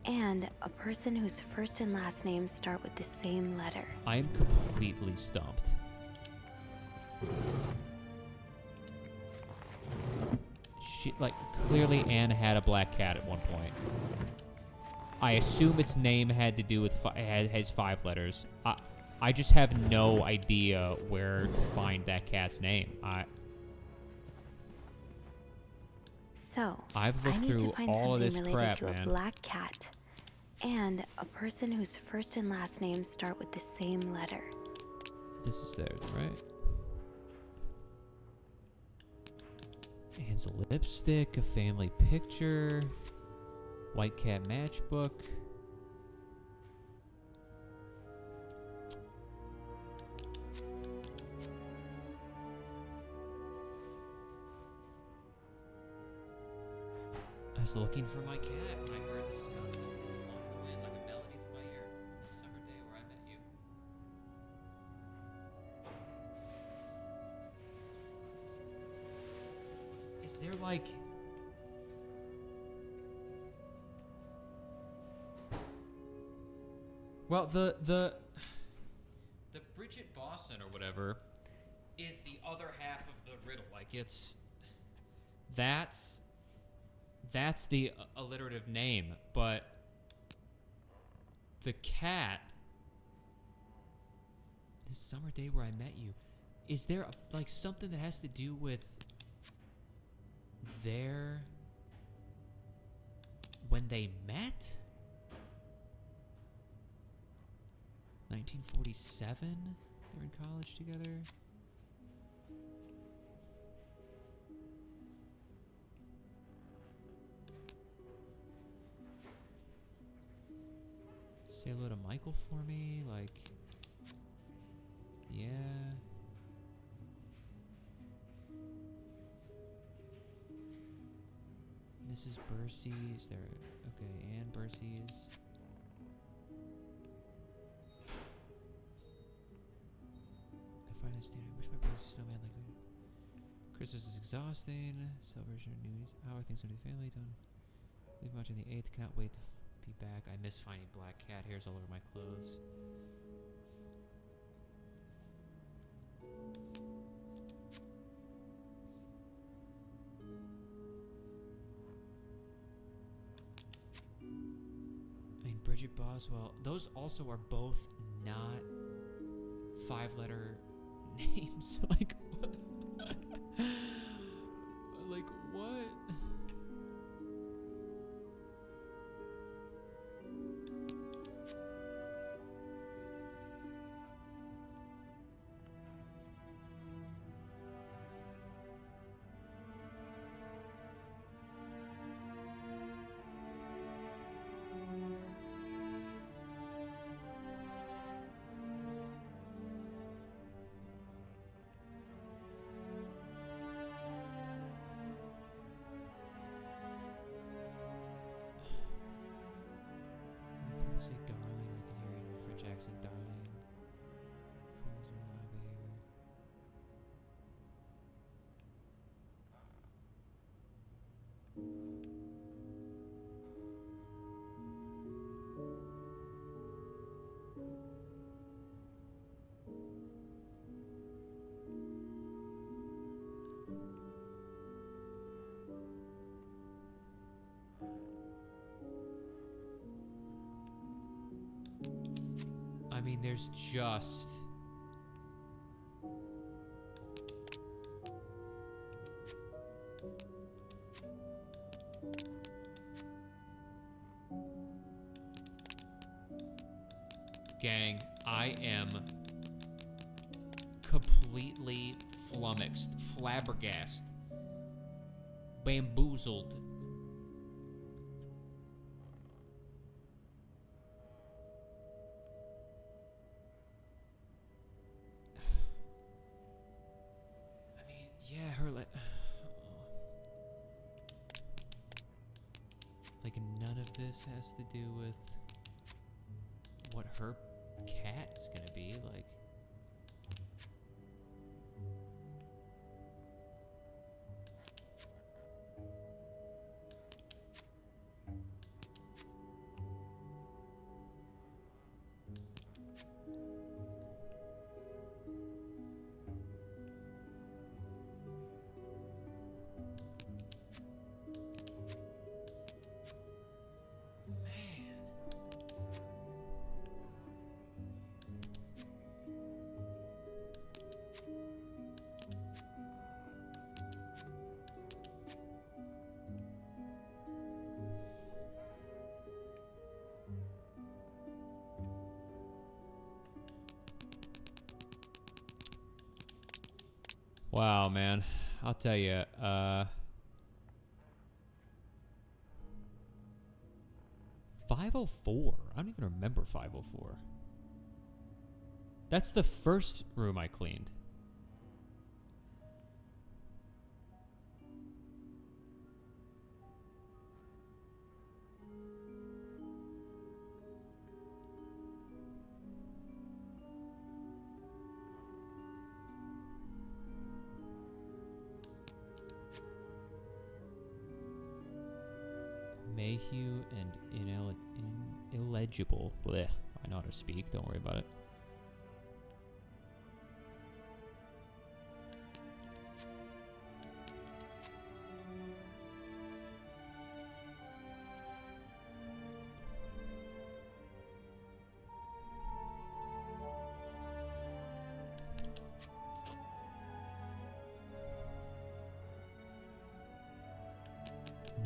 And a person whose first and last names start with the same letter. I am completely stumped. Like, clearly Anne had a black cat at one point. I assume its name had to do with... has 5 letters. I just have no idea where to find that cat's name. I've looked through all of this crap, man. A black cat and a person whose first and last names start with the same letter. This is theirs, right? Anne's lipstick, a family picture, white cat matchbook. I was looking for my cat when I heard the sound of the wind like a melody to my ear. The summer day where I met you. Is there like... Well, the Bridget Boston or whatever is the other half of the riddle. Like, that's the alliterative name, but the cat, this summer day where I met you, is there like something that has to do with when they met? 1947? They're in college together? Say hello to Michael for me, like... Yeah. Mrs. Bercy's there. Okay, Ann Bercy's. I find it standard. I wish my brother's a snowman like me. Christmas is exhausting. Celebration of New Year's. How are things with the family? Don't leave much on the 8th. Cannot wait to be back. I miss finding black cat hairs all over my clothes. I mean, Bridget Boswell. Those also are both not 5-letter names. Like, what? Like, what? People say darling, I can hear it in your French accent, darling. Frozen behavior. I mean, there's just... Gang, I am completely flummoxed, flabbergasted, bamboozled. I mean, yeah, her like none of this has to do with what her cat is gonna be like. Wow, man. I'll tell you, 504. I don't even remember 504. That's the first room I cleaned. Mayhew and illegible. Blech. I know how to speak. Don't worry about it.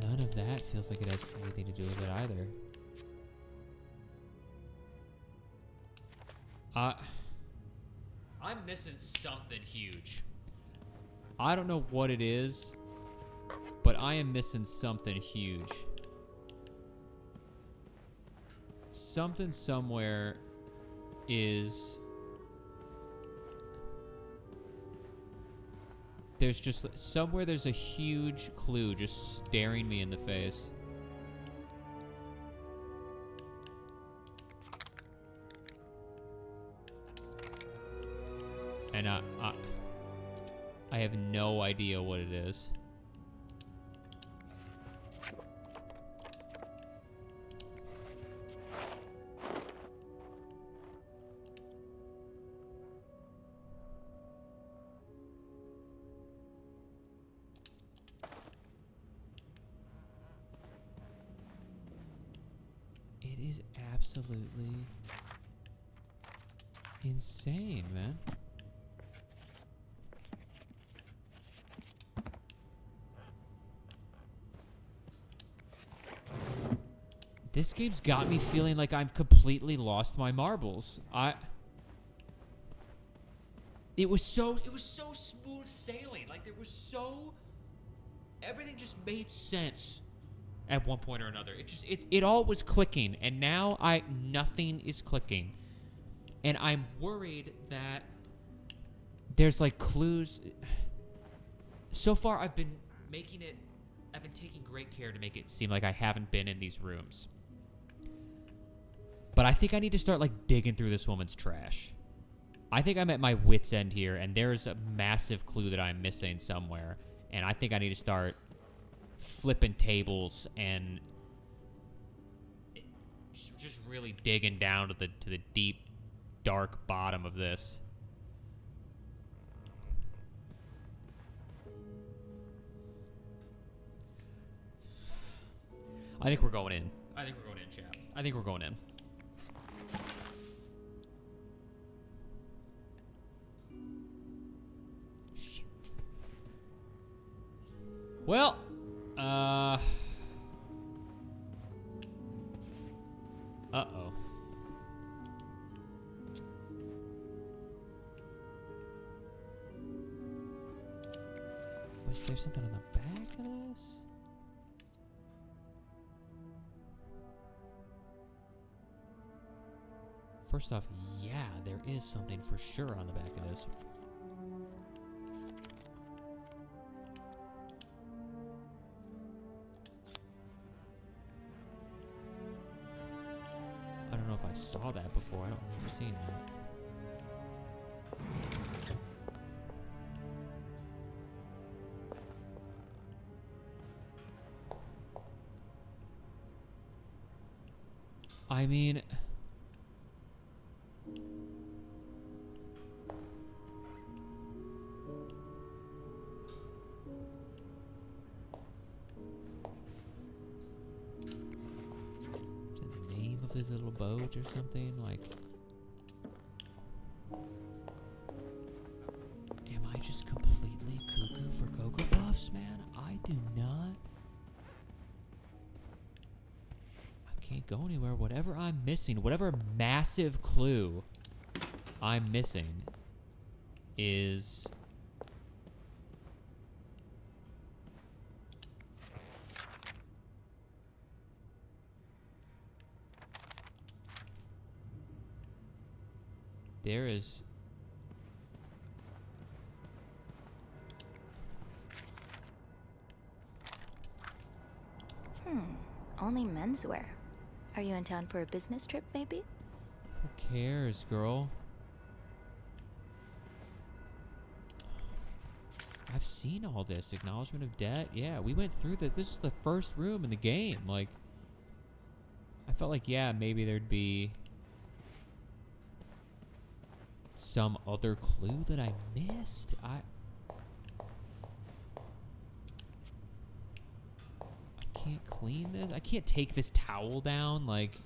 None of that feels like it has anything to do with it either. I'm missing something huge. I don't know what it is, but I am missing something huge. Something somewhere is there's just somewhere there's a huge clue just staring me in the face. And I have no idea what it is. It is absolutely insane, man. This game's got me feeling like I've completely lost my marbles. It was so smooth sailing. Like everything just made sense at one point or another. It all was clicking, and now nothing is clicking. And I'm worried that there's like clues. So far I've been taking great care to make it seem like I haven't been in these rooms. But I think I need to start, like, digging through this woman's trash. I think I'm at my wit's end here, and there's a massive clue that I'm missing somewhere. And I think I need to start flipping tables and just really digging down to the deep, dark bottom of this. I think we're going in. Chat. I think we're going in. Shit. Well, uh-oh. Was there something on the back of this? First off, yeah, there is something for sure on the back of this. I don't know if I saw that before. I don't remember seeing that. I mean... his little boat or something, like, am I just completely cuckoo for Cocoa Puffs, man? I do not. I can't go anywhere. Whatever I'm missing, whatever massive clue I'm missing is... There is... Only menswear. Are you in town for a business trip, maybe? Who cares, girl? I've seen all this. Acknowledgement of debt. Yeah, we went through this. This is the first room in the game. Like, I felt like, yeah, maybe there'd be... some other clue that I missed. I can't clean this. I can't take this towel down. Like,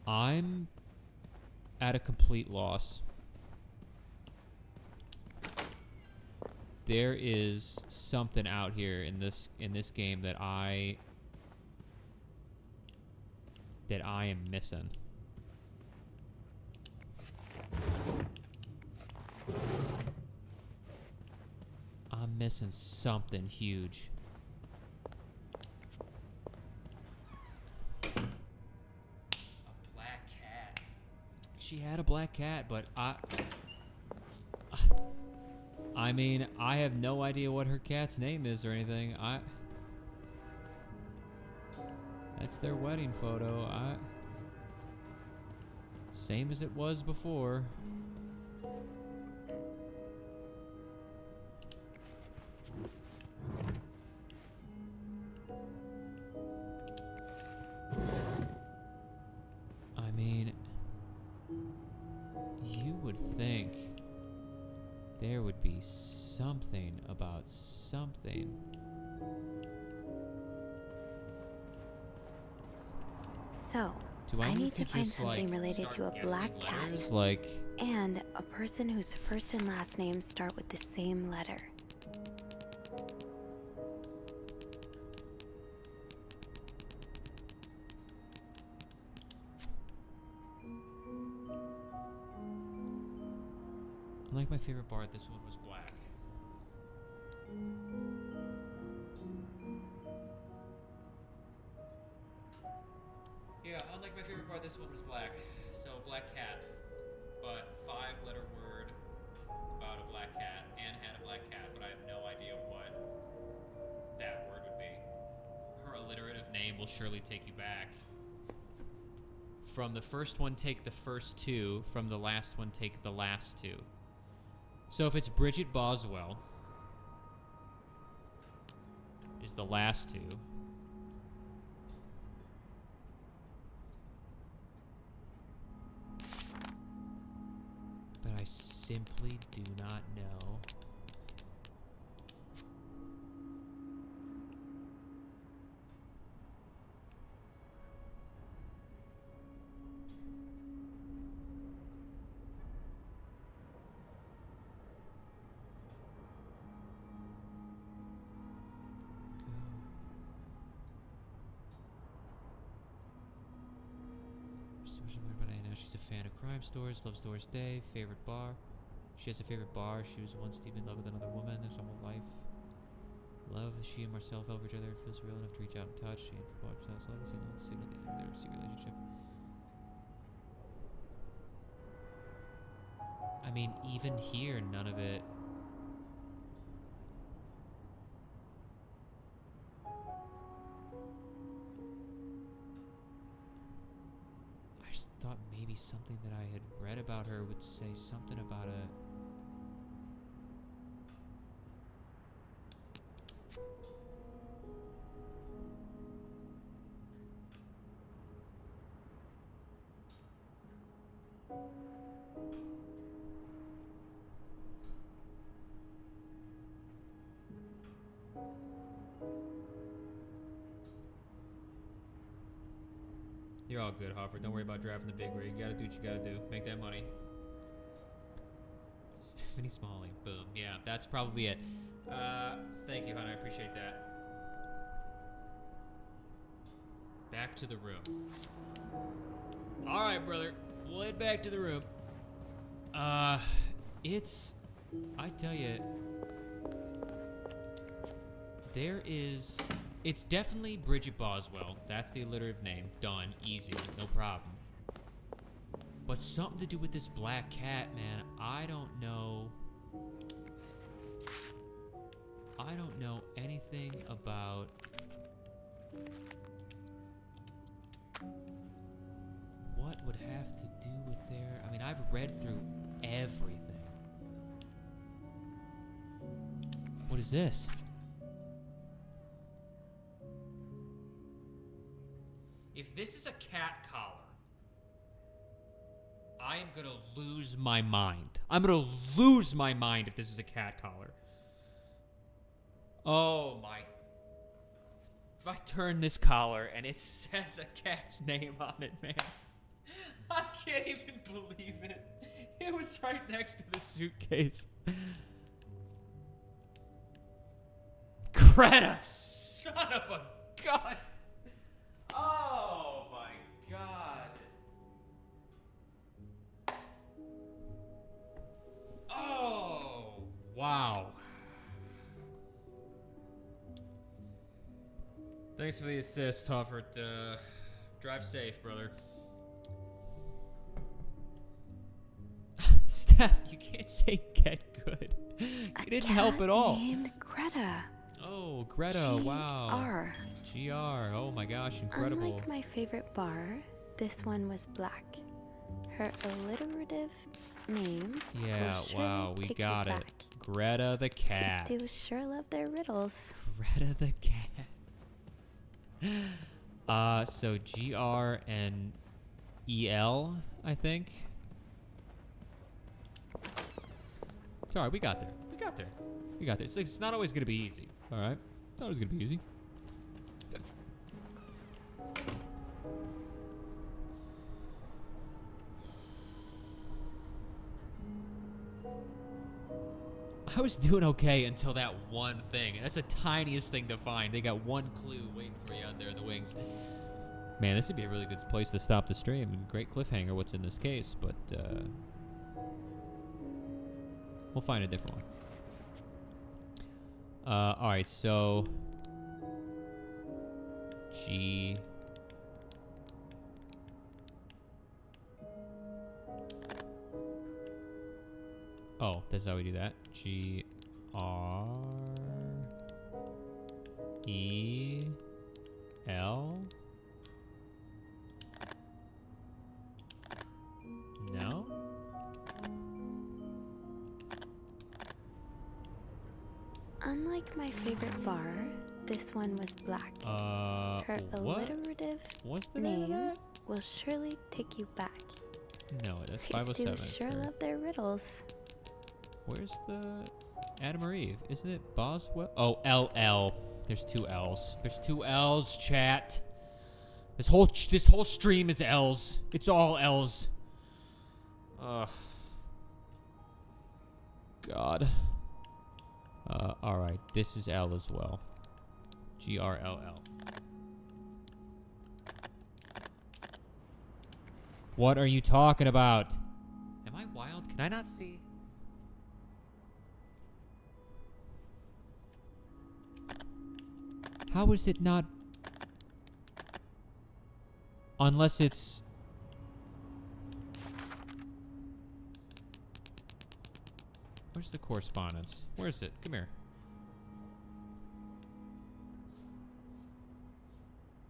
I'm at a complete loss. There is something out here in this game that I am missing. I'm missing something huge. she had a black cat, but I mean, I have no idea what her cat's name is or anything. That's their wedding photo. Same as it was before. I mean, you would think there would be something about something. So, Do I need to find just, something related start to a guessing black cat letters? Like, and a person whose first and last names start with the same letter. unlike my favorite bar, this one was black. Yeah, unlike my favorite bar, this one was black. So, black cat, but 5-letter word about a black cat. Anne had a black cat, but I have no idea what that word would be. Her alliterative name will surely take you back. From the first one, take the first two. From the last one, take the last two. So if it's Bridget Boswell, is the last two. But I simply do not know. So much to learn about Anna. She's a fan of crime stories, loves Doris Day, favorite bar. She has a favorite bar. She was once deep in love with another woman. There's a whole life. Love that she and Marcel fell for each other. It feels real enough to reach out and touch. She and football themselves love is soon at the end of their secret relationship. I mean, even here, none of it. I just thought maybe something that I had read about her would say something about a. You're all good, Hoffer. Don't worry about driving the big rig. You gotta do what you gotta do. Make that money. Stephanie Smalley. Boom. Yeah, that's probably it. Thank you, hon. I appreciate that. Back to the room. Alright, brother. We'll head back to the room. It's... I tell you... There is... It's definitely Bridget Boswell. That's the alliterative name. Done. Easy. No problem. But something to do with this black cat, man. I don't know anything about... what would have to do with their... I mean, I've read through everything. What is this? If this is a cat collar, I am gonna lose my mind. I'm gonna lose my mind if this is a cat collar. Oh my... If I turn this collar and it says a cat's name on it, man. I can't even believe it. It was right next to the suitcase. Greta, son of a gun. Oh my god. Oh, wow. Thanks for the assist, Hoffert. Drive safe, brother. Steph, you can't say get good. You A didn't help cat at all. named Greta. Oh, Greta, wow. GR. GR, oh my gosh, incredible. Unlike my favorite bar, this one was black. Her alliterative name Yeah, will surely wow, we take you got it. back. Greta the cat. These two sure love their riddles. Greta the cat. So GR and EL, I think. It's alright, we got there. We got there. We got there. It's not always gonna be easy. Alright? Not always gonna be easy. I was doing okay until that one thing. And that's the tiniest thing to find. They got one clue waiting for you out there in the wings. Man, this would be a really good place to stop the stream. And great cliffhanger, what's in this case. But, we'll find a different one. Alright, so... G... Oh, that's how we do that. G R E L. No? Unlike my favorite bar, this one was black. Her what? alliterative What's the name of name that? will surely take you back. No, that's These 507. two sure sir. love their riddles. Where's the Adam or Eve? Isn't it Boswell? Oh, LL. There's two L's. There's two L's, chat. This whole stream is L's. It's all L's. Ugh. God. All right. This is L as well. GRLL. What are you talking about? Am I wild? Can I not see? How is it not? Unless it's... Where's the correspondence? Where is it? Come here.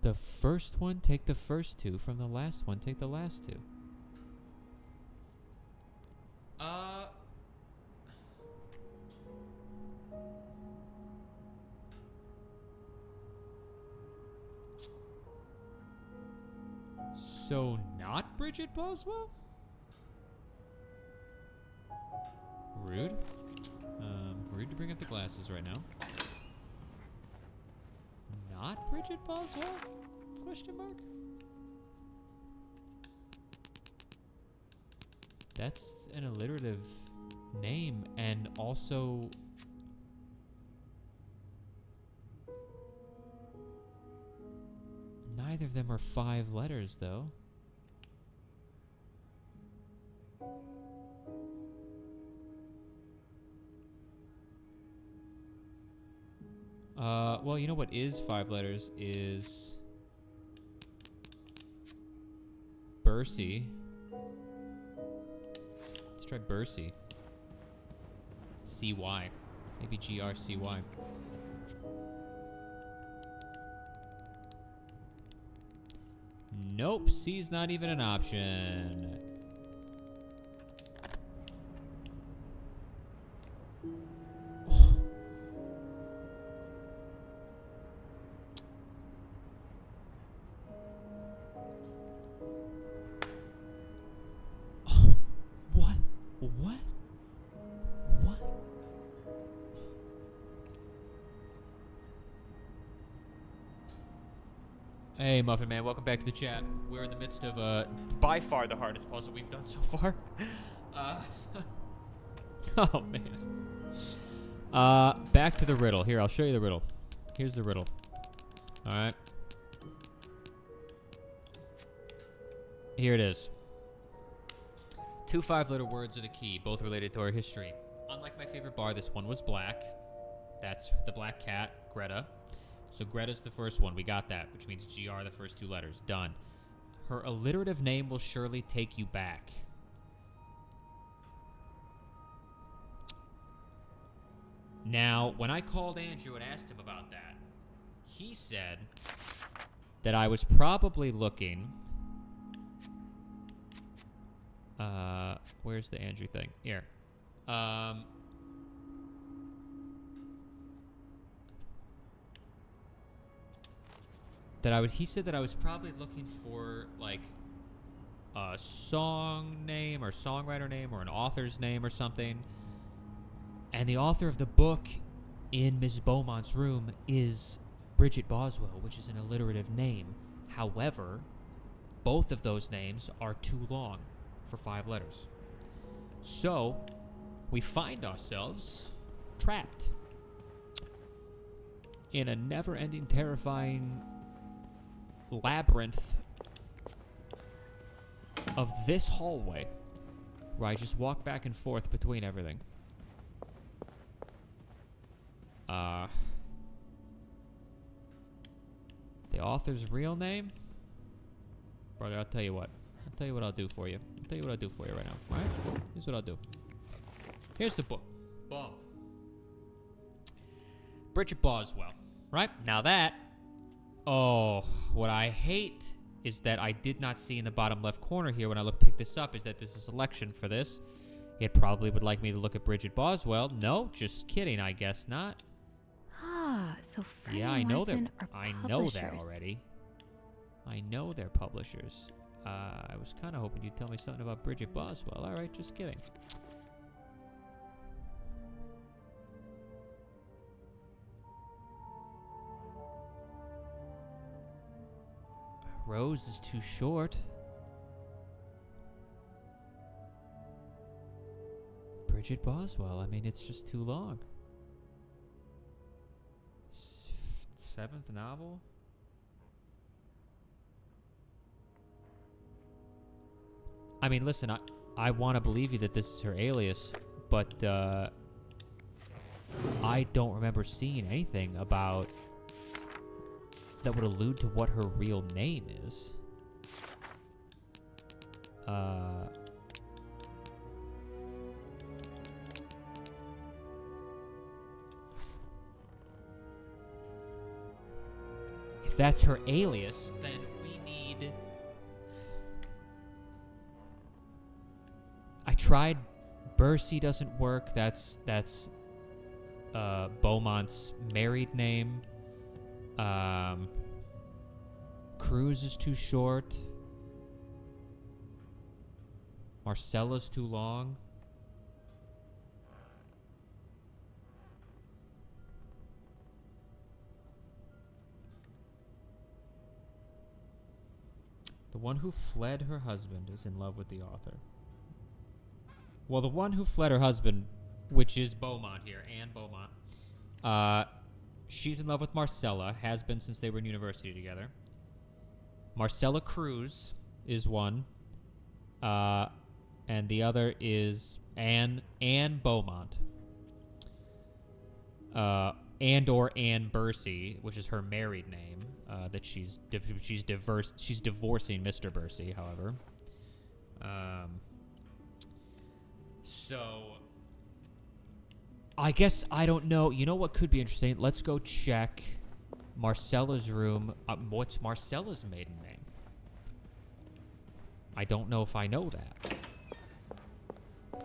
The first one, take the first two. From the last one, take the last two. So, not Bridget Boswell? Rude. Rude to bring up the glasses right now. Not Bridget Boswell? Question mark? That's an alliterative name and also... Neither of them are 5 letters, though. Well, you know what is 5 letters is... Bercy. Let's try Bercy. C-Y. Maybe G-R-C-Y. Nope, C's not even an option. What? What? What? Hey, Muffin Man, welcome back to the chat. We're in the midst of, by far the hardest puzzle we've done so far. Oh, man. Back to the riddle. Here, I'll show you the riddle. Here's the riddle. Alright. Here it is. 2 5-letter words are the key, both related to our history. Unlike my favorite bar, this one was black. That's the black cat, Greta. So Greta's the first one. We got that, which means GR, the first 2 letters. Done. Her alliterative name will surely take you back. Now, when I called Andrew and asked him about that, he said that I was probably looking... where's the Andrew thing? Here. He said that I was probably looking for, like, a song name or songwriter name or an author's name or something. And the author of the book in Miss Beaumont's room is Bridget Boswell, which is an alliterative name. However, both of those names are too long for 5 letters. So, we find ourselves trapped in a never-ending, terrifying labyrinth of this hallway where I just walk back and forth between everything. The author's real name? Brother, I'll tell you what. I'll tell you what I'll do for you. I'll tell you what I'll do for you right now. Alright? Here's what I'll do. Here's the book. Boom. Bridget Boswell. Right? Now that... Oh, what I hate is that I did not see in the bottom left corner here when I picked this up is that there's a selection for this. It probably would like me to look at Bridget Boswell. No, just kidding. I guess not. Ah, so Fred Yeah, and I know Wiseman that. are I know that publishers. already. I know they're publishers. I was kind of hoping you'd tell me something about Bridget Boswell. All right, just kidding. Rose is too short. Bridget Boswell. I mean, it's just too long. 7th novel? I mean, listen, I want to believe you that this is her alias, but I don't remember seeing anything about that would allude to what her real name is. If that's her alias, then we need... I tried. Bercy doesn't work. That's Beaumont's married name. Cruz is too short. Marcella's too long. The one who fled her husband is in love with the author. Well, the one who fled her husband, which is Beaumont here, Anne Beaumont, she's in love with Marcella, has been since they were in university together. Marcella Cruz is one, and the other is Anne Beaumont, and or Anne Bercy, which is her married name. That she's divorcing Mr. Bercy, however. So I guess I don't know. You know what could be interesting? Let's go check Marcella's room. What's Marcella's maiden name? I don't know if I know that.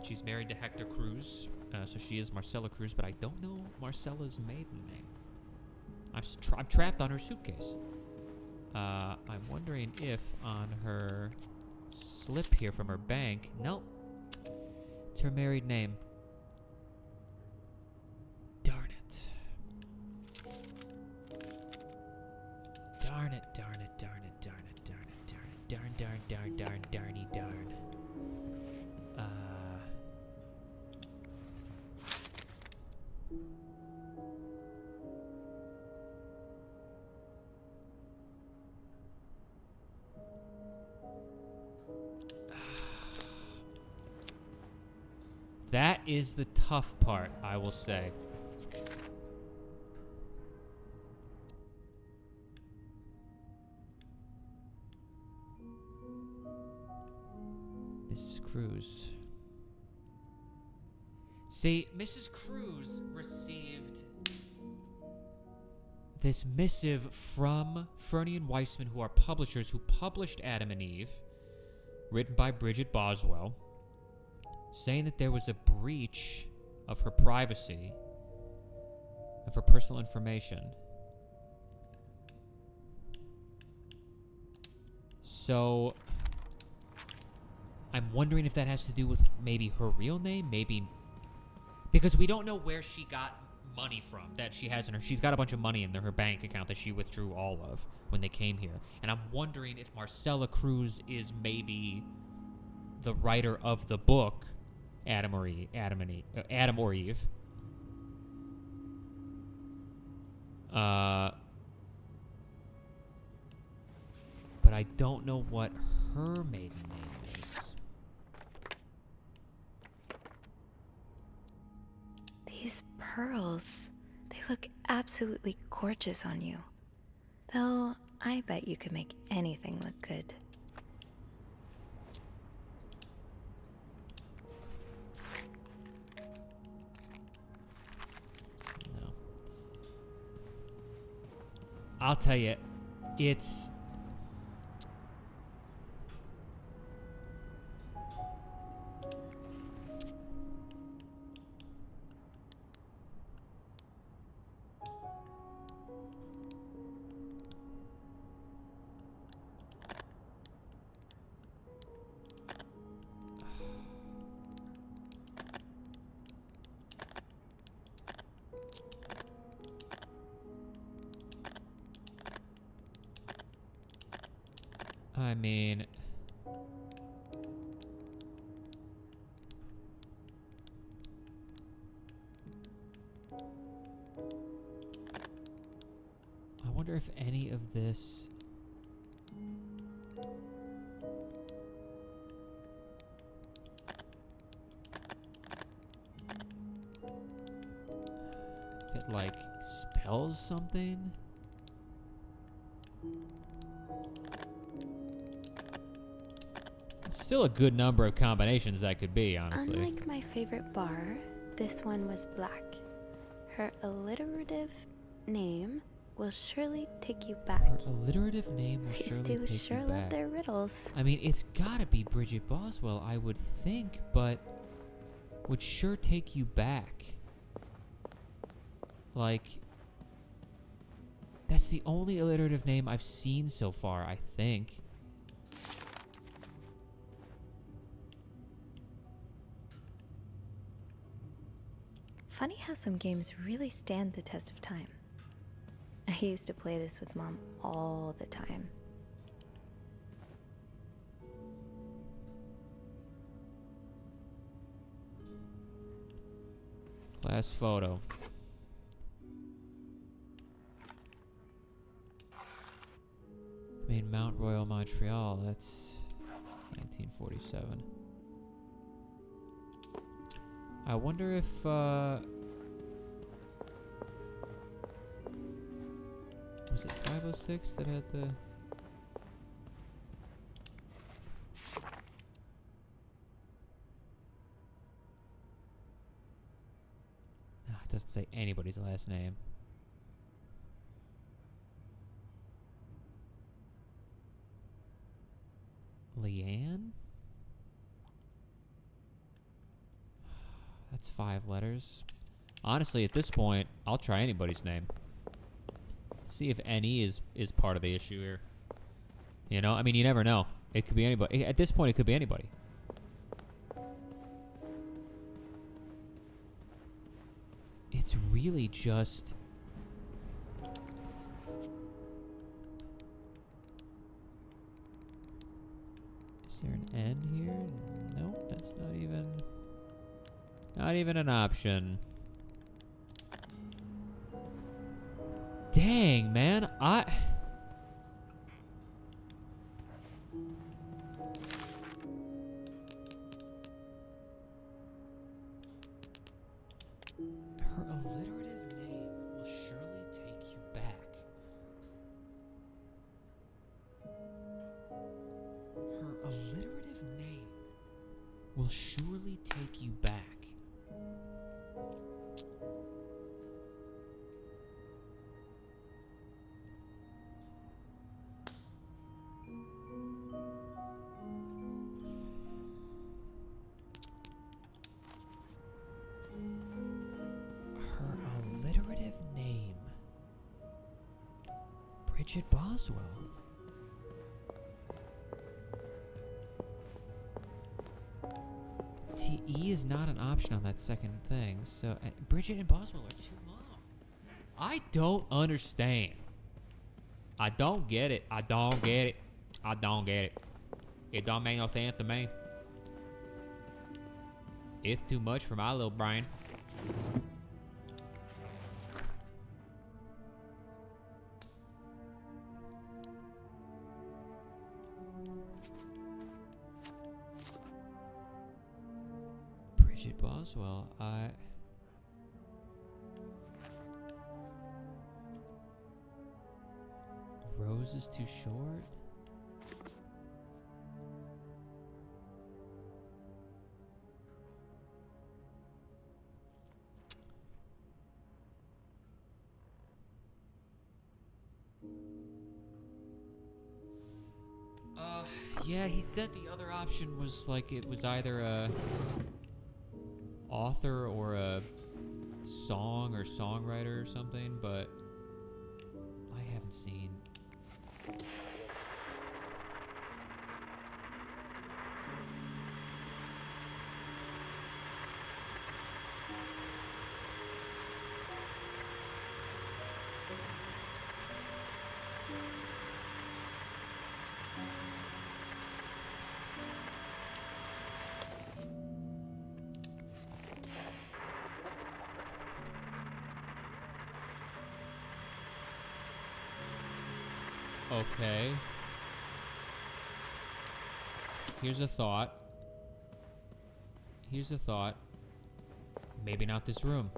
She's married to Hector Cruz, so she is Marcella Cruz, but I don't know Marcella's maiden name. I'm trapped on her suitcase. I'm wondering if on her slip here from her bank... Nope. It's her married name. Darn it. Darn it, darn it, darn it, darn it, darn it, darn it, darn, darn, darn, darn, darny, darn. That is the tough part, I will say. Mrs. Cruz. See, Mrs. Cruz received this missive from Fernie and Weissman, who are publishers who published Adam and Eve, written by Bridget Boswell, saying that there was a breach of her privacy, of her personal information. So, I'm wondering if that has to do with maybe her real name, maybe... Because we don't know where she got money from that she has in her. She's got a bunch of money in her bank account that she withdrew all of when they came here. And I'm wondering if Marcella Cruz is maybe the writer of the book Adam or Eve. But I don't know what her maiden name is. These pearls, they look absolutely gorgeous on you. Though, I bet you could make anything look good. No. I'll tell you, it's... I mean... I wonder if any of this... if it, like, spells something? It's still a good number of combinations that could be, honestly. Unlike my favorite bar, this one was black. Her alliterative name will surely take you back. Her alliterative name will These surely two take sure you love back. their riddles. I mean, it's gotta be Bridget Boswell, I would think, but would sure take you back. Like, that's the only alliterative name I've seen so far, I think. Funny how some games really stand the test of time. I used to play this with Mom all the time. Class photo. I mean, Mount Royal, Montreal, that's 1947. I wonder if, was it 506 that had the... It doesn't say anybody's last name. Leanne? That's 5 letters. Honestly, at this point, I'll try anybody's name. See if any is part of the issue here. You know? I mean, you never know. It could be anybody. At this point, it could be anybody. It's really just... Is there an N here? Nope, that's not even... Not even an option. Dang, man. Her alliterative name will surely take you back. Her alliterative name will surely take you back. Bridget Boswell. TE is not an option on that second thing, so Bridget and Boswell are too long. I don't understand. I don't get it. I don't get it. I don't get it. It don't make no sense to me. It's too much for my little brain. Bridget Boswell, Rose is too short? Yeah, he said the other option was like it was either a author or a song or songwriter or something, but I haven't seen. Okay. Here's a thought. Here's a thought. Maybe not this room.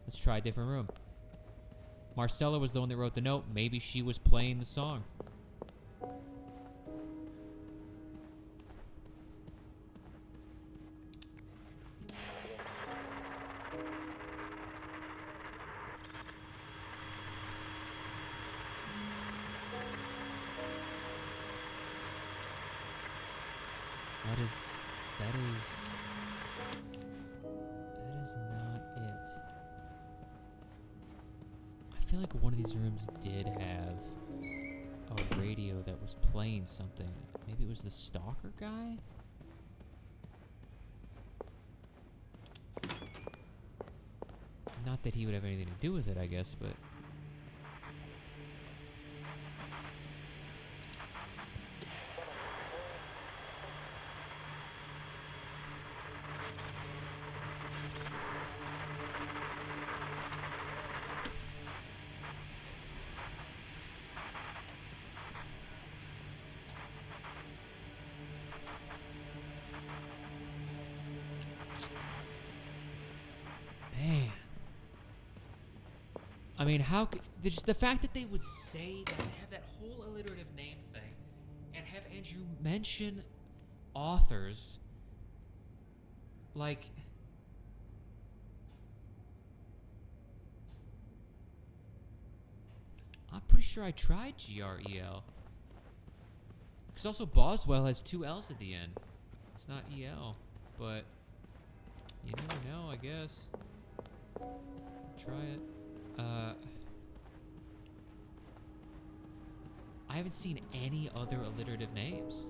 Let's try a different room. Marcella was the one that wrote the note. Maybe she was playing the song. That is not it. I feel like one of these rooms did have a radio that was playing something. Maybe it was the stalker guy? Not that he would have anything to do with it, I guess, but... Man. I mean, how could... Just the fact that they would say that, have that whole alliterative name thing, and have Andrew mention authors, like... I'm pretty sure I tried GREL. Because also Boswell has two L's at the end. It's not EL, but you never know, I guess. Try it. I haven't seen any other alliterative names.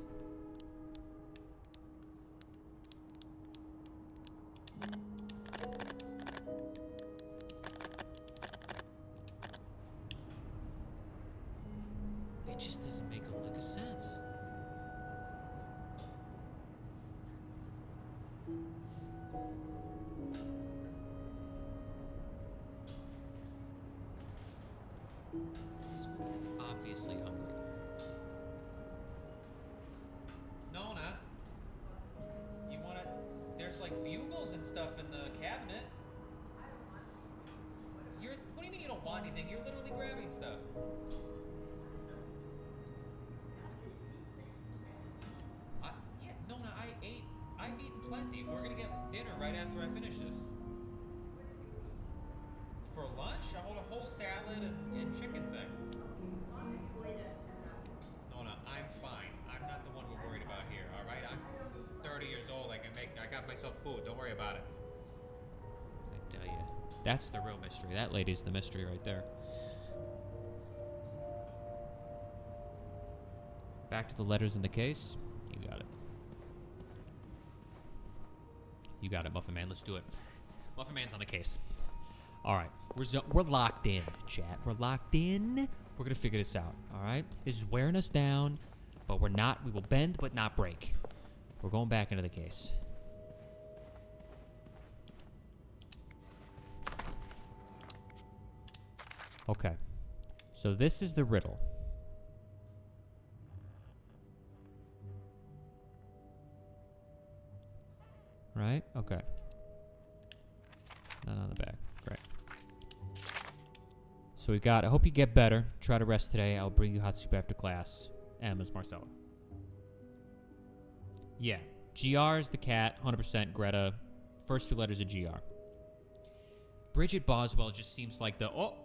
It just doesn't make a lick of sense. This woman is obviously hungry. Nona, you wanna... There's like bugles and stuff in the cabinet. What do you mean you don't want anything? You're literally grabbing stuff. Yeah, Nona, I've eaten plenty. We're gonna get dinner right after I finish this. For lunch, I hold a whole salad and chicken thing. Nona, I'm fine. I'm not the one we're worried about here, alright? I'm 30 years old. I got myself food. Don't worry about it. I tell you. That's the real mystery. That lady's the mystery right there. Back to the letters in the case. You got it. You got it, Muffin Man. Let's do it. Muffin Man's on the case. All right. We're locked in, chat. We're locked in. We're going to figure this out, all right? This is wearing us down, but we're not. We will bend but not break. We're going back into the case. Okay. So this is the riddle. Right? Okay. Not on the back. Great. So we got, I hope you get better. Try to rest today. I'll bring you hot soup after class. M is Marcella. Yeah. GR is the cat. 100% Greta. First two letters of GR. Bridget Boswell just seems like the... Oh!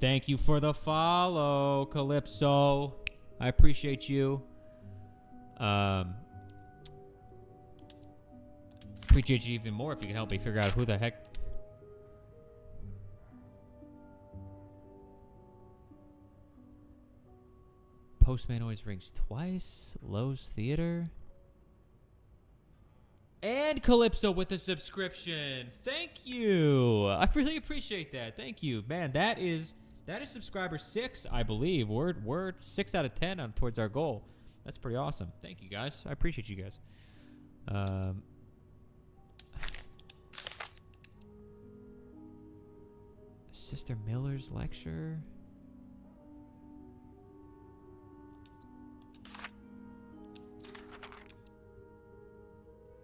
Thank you for the follow, Calypso. I appreciate you. Appreciate you even more if you can help me figure out who the heck... Postman always rings twice. Lowe's Theater. And Calypso with a subscription. Thank you. I really appreciate that. Thank you. Man, that is subscriber 6, I believe. We're 6 out of 10 on towards our goal. That's pretty awesome. Thank you, guys. I appreciate you guys. Sister Miller's lecture.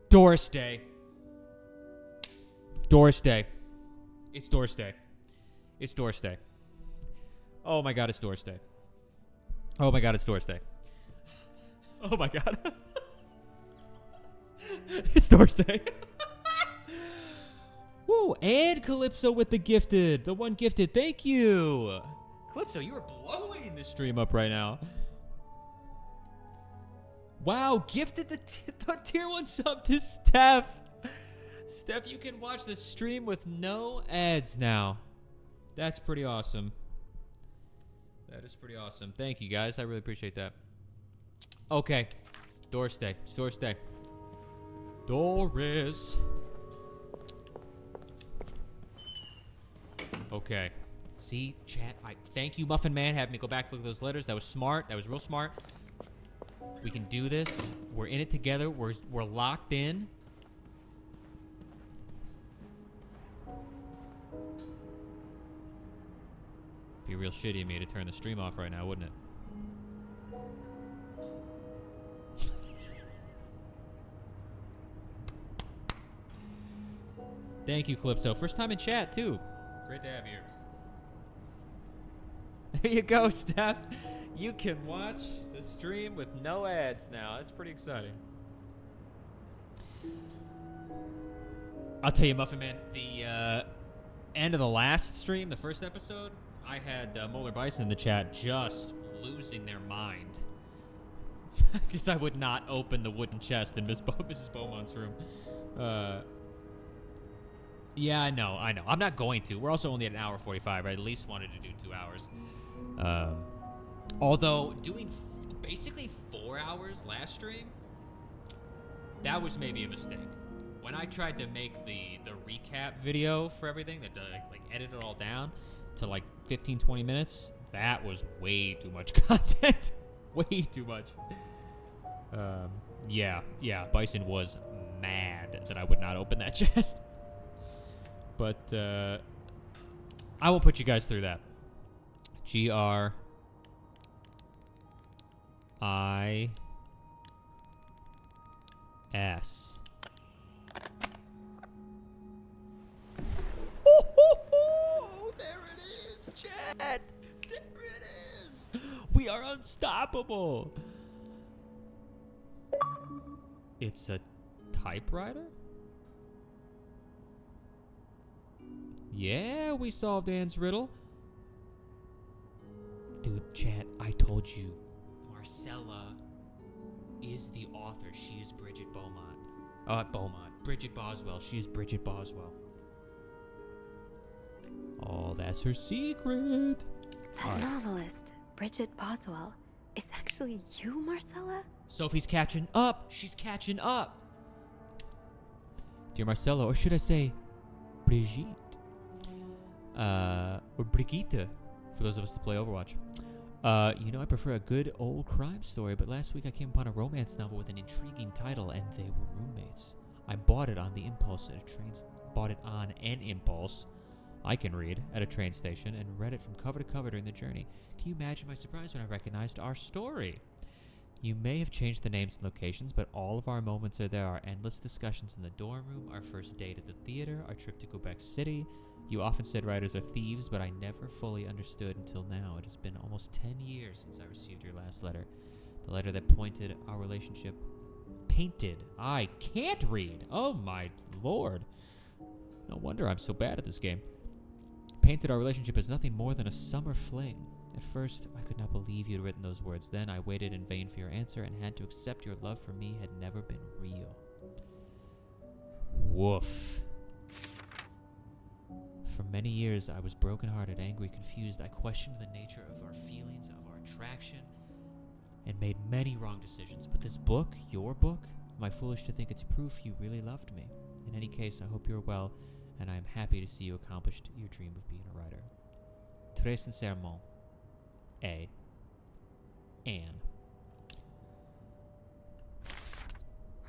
Doris Day. Doris Day. It's Doris Day. It's Doris Day. Oh my god, it's Doris Day. Oh my god, it's Doris Day. Oh my god. It's Doris Day. Woo, and Calypso with the gifted. The one gifted. Thank you. Calypso, you are blowing the stream up right now. Wow, gifted the tier 1 sub to Steph. Steph, you can watch the stream with no ads now. That's pretty awesome. That is pretty awesome. Thank you, guys. I really appreciate that. Okay. Doris Day. It's Doris Day. Doris. Okay. See, chat. Thank you, Muffin Man. Having me go back and look at those letters. That was smart. That was real smart. We can do this. We're in it together. We're locked in. Be real shitty of me to turn the stream off right now, wouldn't it? Thank you, Calypso. First time in chat, too. Great to have you here. There you go, Steph. You can watch the stream with no ads now. That's pretty exciting. I'll tell you, Muffin Man, the end of the last stream, the first episode, I had Molar Bison in the chat just losing their mind. Because I would not open the wooden chest in Mrs. Beaumont's room. Yeah, I know. I'm not going to. We're also only at an hour 45. I at least wanted to do 2 hours. Although, doing basically 4 hours last stream, that was maybe a mistake. When I tried to make the recap video for everything, that like edit it all down to like 15, 20 minutes, that was way too much content. Way too much. Yeah, Bison was mad that I would not open that chest. But, I won't put you guys through that. GRIS. Oh, there it is, chat. There it is. We are unstoppable. It's a typewriter? Yeah, we solved Anne's riddle. Dude, chat, I told you. Marcella is the author. She is Bridget Beaumont. Bridget Boswell. She is Bridget Boswell. Oh, that's her secret. That novelist, Bridget Boswell, It's actually you, Marcella? Sophie's catching up. She's catching up. Dear Marcella, or should I say Brigitte? Or Brigitte, for those of us that play Overwatch. I prefer a good old crime story, but last week I came upon a romance novel with an intriguing title, and they were roommates. I bought it on an impulse. I can read at a train station and read it from cover to cover during the journey. Can you imagine my surprise when I recognized our story? You may have changed the names and locations, but all of our moments are there. Our endless discussions in the dorm room, our first date at the theater, our trip to Quebec City. You often said writers are thieves, but I never fully understood until now. It has been almost 10 years since I received your last letter. The letter that painted our relationship. I can't read. Oh my lord. No wonder I'm so bad at this game. Painted our relationship as nothing more than a summer fling. At first, I could not believe you had written those words. Then I waited in vain for your answer and had to accept your love for me had never been real. Woof. For many years, I was brokenhearted, angry, confused. I questioned the nature of our feelings, of our attraction, and made many wrong decisions. But this book, your book, am I foolish to think it's proof you really loved me? In any case, I hope you're well, and I am happy to see you accomplished your dream of being a writer. Très sincèrement, A. Anne.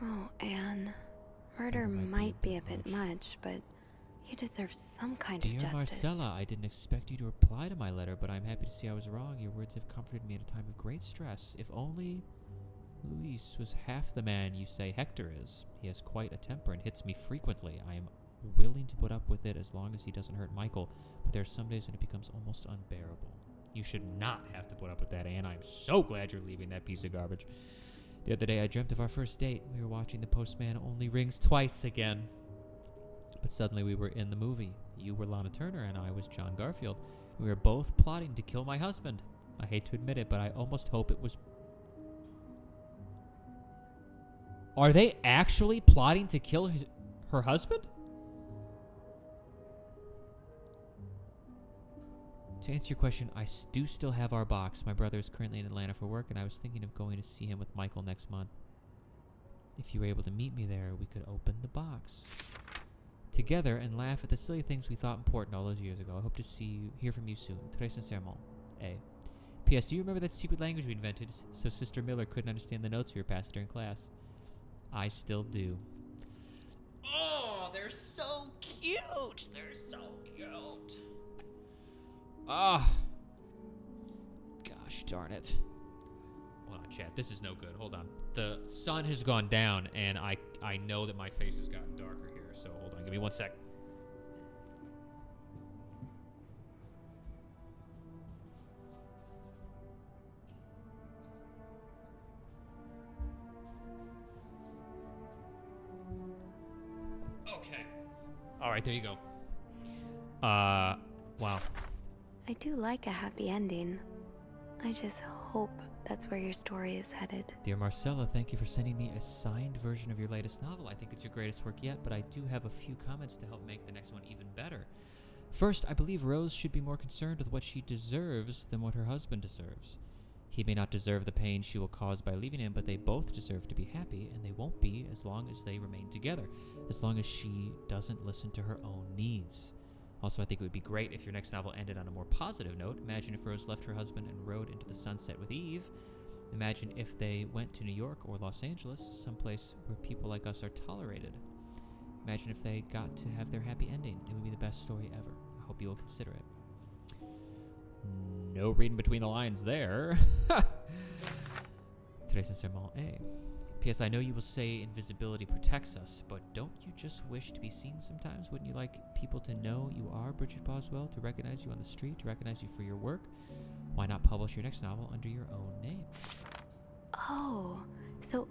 Oh, Anne. Murder might be a bit much, but you deserve some kind of Dear justice. Marcella, I didn't expect you to reply to my letter, but I'm happy to see I was wrong. Your words have comforted me at a time of great stress. If only Luis was half the man you say Hector is. He has quite a temper and hits me frequently. I am willing to put up with it as long as he doesn't hurt Michael, but there are some days when it becomes almost unbearable. You should not have to put up with that, Anne. I'm so glad you're leaving that piece of garbage. The other day I dreamt of our first date. We were watching The Postman Only Rings Twice again. But suddenly we were in the movie. You were Lana Turner and I was John Garfield. We were both plotting to kill my husband. I hate to admit it, but I almost hope it was... Are they actually plotting to kill her husband? To answer your question, I do still have our box. My brother is currently in Atlanta for work, and I was thinking of going to see him with Michael next month. If you were able to meet me there, we could open the box together and laugh at the silly things we thought important all those years ago. I hope to hear from you soon. Très sincèrement, A. P.S. Do you remember that secret language we invented so Sister Miller couldn't understand the notes we were passing during class? I still do. Oh, they're so cute. They're so cute. Ah. Gosh darn it. Hold on, chat. This is no good. Hold on. The sun has gone down, and I know that my face has gotten darker here, so hold on. Give me 1 sec. Okay. All right, there you go. Wow. I do like a happy ending. I just hope that's where your story is headed. Dear Marcella, thank you for sending me a signed version of your latest novel. I think it's your greatest work yet, but I do have a few comments to help make the next one even better. First, I believe Rose should be more concerned with what she deserves than what her husband deserves. He may not deserve the pain she will cause by leaving him, but they both deserve to be happy, and they won't be as long as they remain together, as long as she doesn't listen to her own needs. Also, I think it would be great if your next novel ended on a more positive note. Imagine if Rose left her husband and rode into the sunset with Eve. Imagine if they went to New York or Los Angeles, someplace where people like us are tolerated. Imagine if they got to have their happy ending. It would be the best story ever. I hope you will consider it. No reading between the lines there. Très sincèrement, A. P.S. I know you will say invisibility protects us, but don't you just wish to be seen sometimes? Wouldn't you like people to know you are Bridget Boswell, to recognize you on the street, to recognize you for your work? Why not publish your next novel under your own name? Oh, so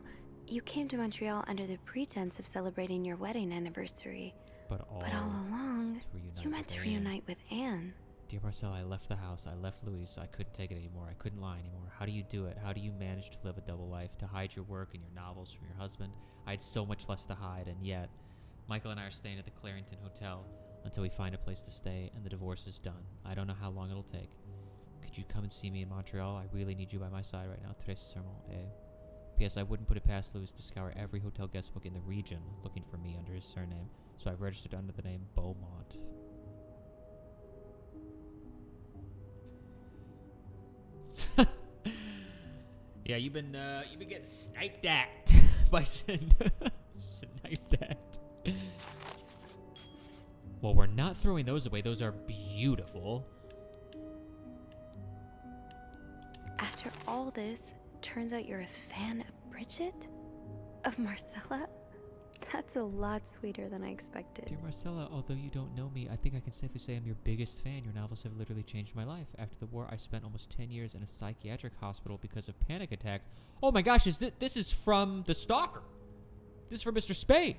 you came to Montreal under the pretense of celebrating your wedding anniversary. But all along, you meant to reunite with Anne. Dear Marcel, I left the house. I left Luis. I couldn't take it anymore. I couldn't lie anymore. How do you do it? How do you manage to live a double life, to hide your work and your novels from your husband? I had so much less to hide, and yet, Michael and I are staying at the Clarington Hotel until we find a place to stay and the divorce is done. I don't know how long it'll take. Could could you come and see me in Montreal? I really need you by my side right now. Très sincèrement, eh? P.S. I wouldn't put it past Louis to scour every hotel guest book in the region looking for me under his surname, so I've registered under the name Beaumont. Yeah, you've been getting sniped at by sniped at. Well, we're not throwing those away. Those are beautiful. After all this, turns out you're a fan of Bridget? Of Marcella? That's a lot sweeter than I expected. Dear Marcella, although you don't know me, I think I can safely say I'm your biggest fan. Your novels have literally changed my life. After the war, I spent almost 10 years in a psychiatric hospital because of panic attacks. Oh my gosh, this is from The Stalker. This is from Mr. Spade.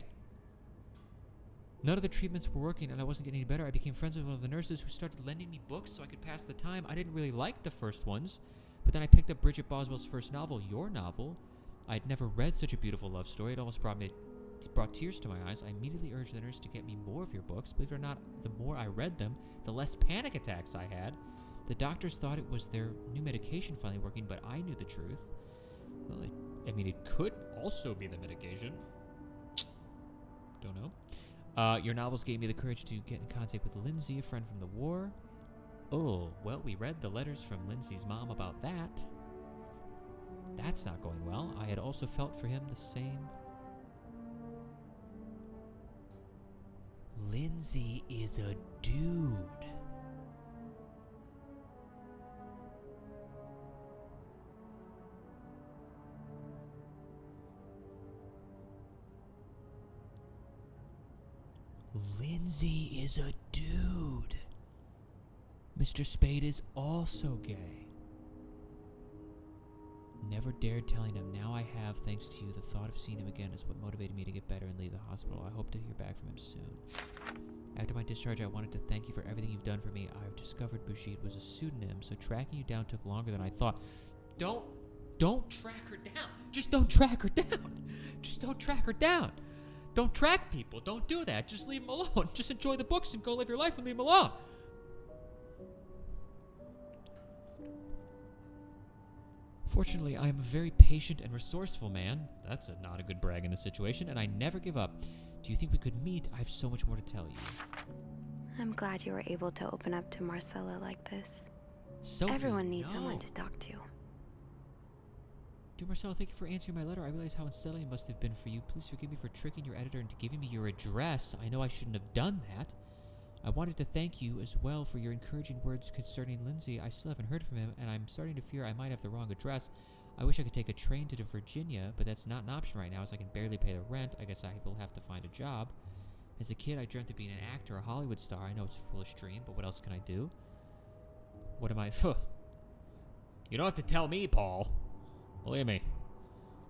None of the treatments were working and I wasn't getting any better. I became friends with one of the nurses who started lending me books so I could pass the time. I didn't really like the first ones, but then I picked up Bridget Boswell's first novel, your novel. I'd never read such a beautiful love story. It almost brought tears to my eyes. I immediately urged the nurse to get me more of your books. Believe it or not, the more I read them, the less panic attacks I had. The doctors thought it was their new medication finally working, but I knew the truth. Well, it could also be the medication. Don't know. Your novels gave me the courage to get in contact with Lindsay, a friend from the war. Oh, well, we read the letters from Lindsay's mom about that. That's not going well. I had also felt for him the same. Lindsay is a dude. Lindsay is a dude. Mr. Spade is also gay. Never dared telling him. Now I have, thanks to you. The thought of seeing him again is what motivated me to get better and leave the hospital. I hope to hear back from him soon. After my discharge, I wanted to thank you for everything you've done for me. I've discovered Brigitte was a pseudonym, so tracking you down took longer than I thought. Don't track her down. Just don't track her down. Just don't track her down. Don't track people. Don't do that. Just leave them alone. Just enjoy the books and go live your life and leave them alone. Fortunately, I am a very patient and resourceful man. That's not a good brag in this situation, and I never give up. Do you think we could meet? I have so much more to tell you. I'm glad you were able to open up to Marcella like this. Sophie, Everyone needs no. someone to talk to. Dear Marcella, thank you for answering my letter. I realize how unsettling it must have been for you. Please forgive me for tricking your editor into giving me your address. I know I shouldn't have done that. I wanted to thank you as well for your encouraging words concerning Lindsay. I still haven't heard from him, and I'm starting to fear I might have the wrong address. I wish I could take a train to Virginia, but that's not an option right now as I can barely pay the rent. I guess I will have to find a job. As a kid, I dreamt of being an actor, a Hollywood star. I know it's a foolish dream, but what else can I do? What am I... You don't have to tell me, Paul. Believe me.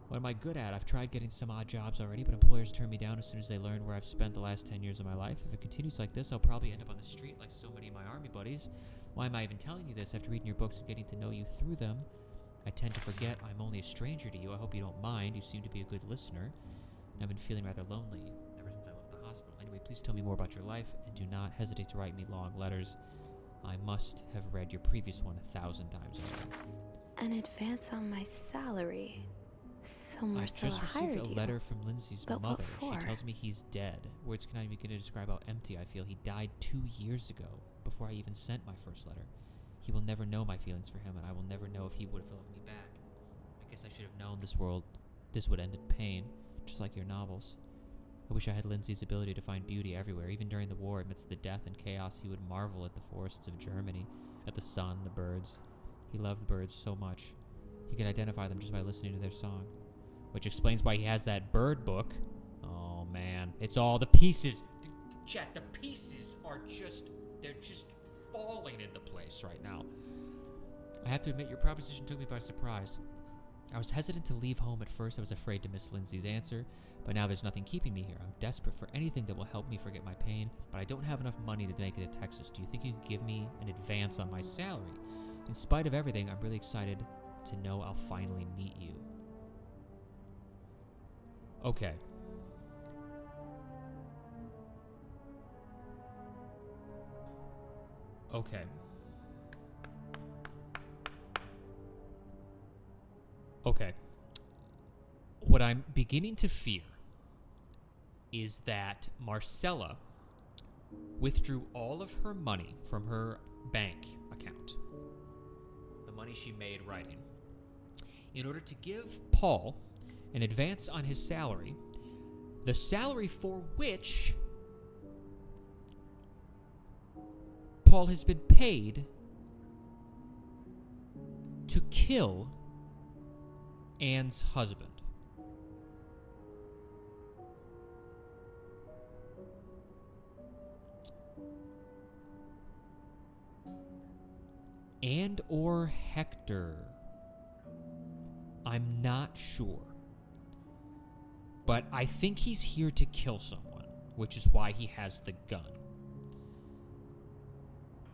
What am I good at? I've tried getting some odd jobs already, but employers turn me down as soon as they learn where I've spent the last 10 years of my life. If it continues like this, I'll probably end up on the street like so many of my army buddies. Why am I even telling you this? After reading your books and getting to know you through them, I tend to forget I'm only a stranger to you. I hope you don't mind. You seem to be a good listener. And I've been feeling rather lonely ever since I left the hospital. Anyway, please tell me more about your life, and do not hesitate to write me long letters. I must have read your previous one 1,000 times already. An advance on my salary. So Marcella I just hired received a you. letter from Lindsay's But mother. what for? She tells me he's dead. Words cannot even begin to describe how empty I feel. He died 2 years ago, before I even sent my first letter. He will never know my feelings for him, and I will never know if he would have loved me back. I guess I should have known this would end in pain, just like your novels. I wish I had Lindsay's ability to find beauty everywhere. Even during the war, amidst the death and chaos, he would marvel at the forests of Germany, at the sun, the birds. He loved birds so much. He could identify them just by listening to their song. Which explains why he has that bird book. Oh, man. It's all the pieces. Chat, the pieces are they're just falling into place right now. I have to admit, your proposition took me by surprise. I was hesitant to leave home at first. I was afraid to miss Lindsay's answer. But now there's nothing keeping me here. I'm desperate for anything that will help me forget my pain. But I don't have enough money to make it to Texas. Do you think you could give me an advance on my salary? In spite of everything, I'm really excited to know I'll finally meet you. Okay. Okay. Okay. What I'm beginning to fear is that Marcella withdrew all of her money from her bank account, the money she made writing, in order to give Paul an advance on his salary, the salary for which Paul has been paid to kill Anne's husband. And or Hector. I'm not sure. But I think he's here to kill someone, which is why he has the gun.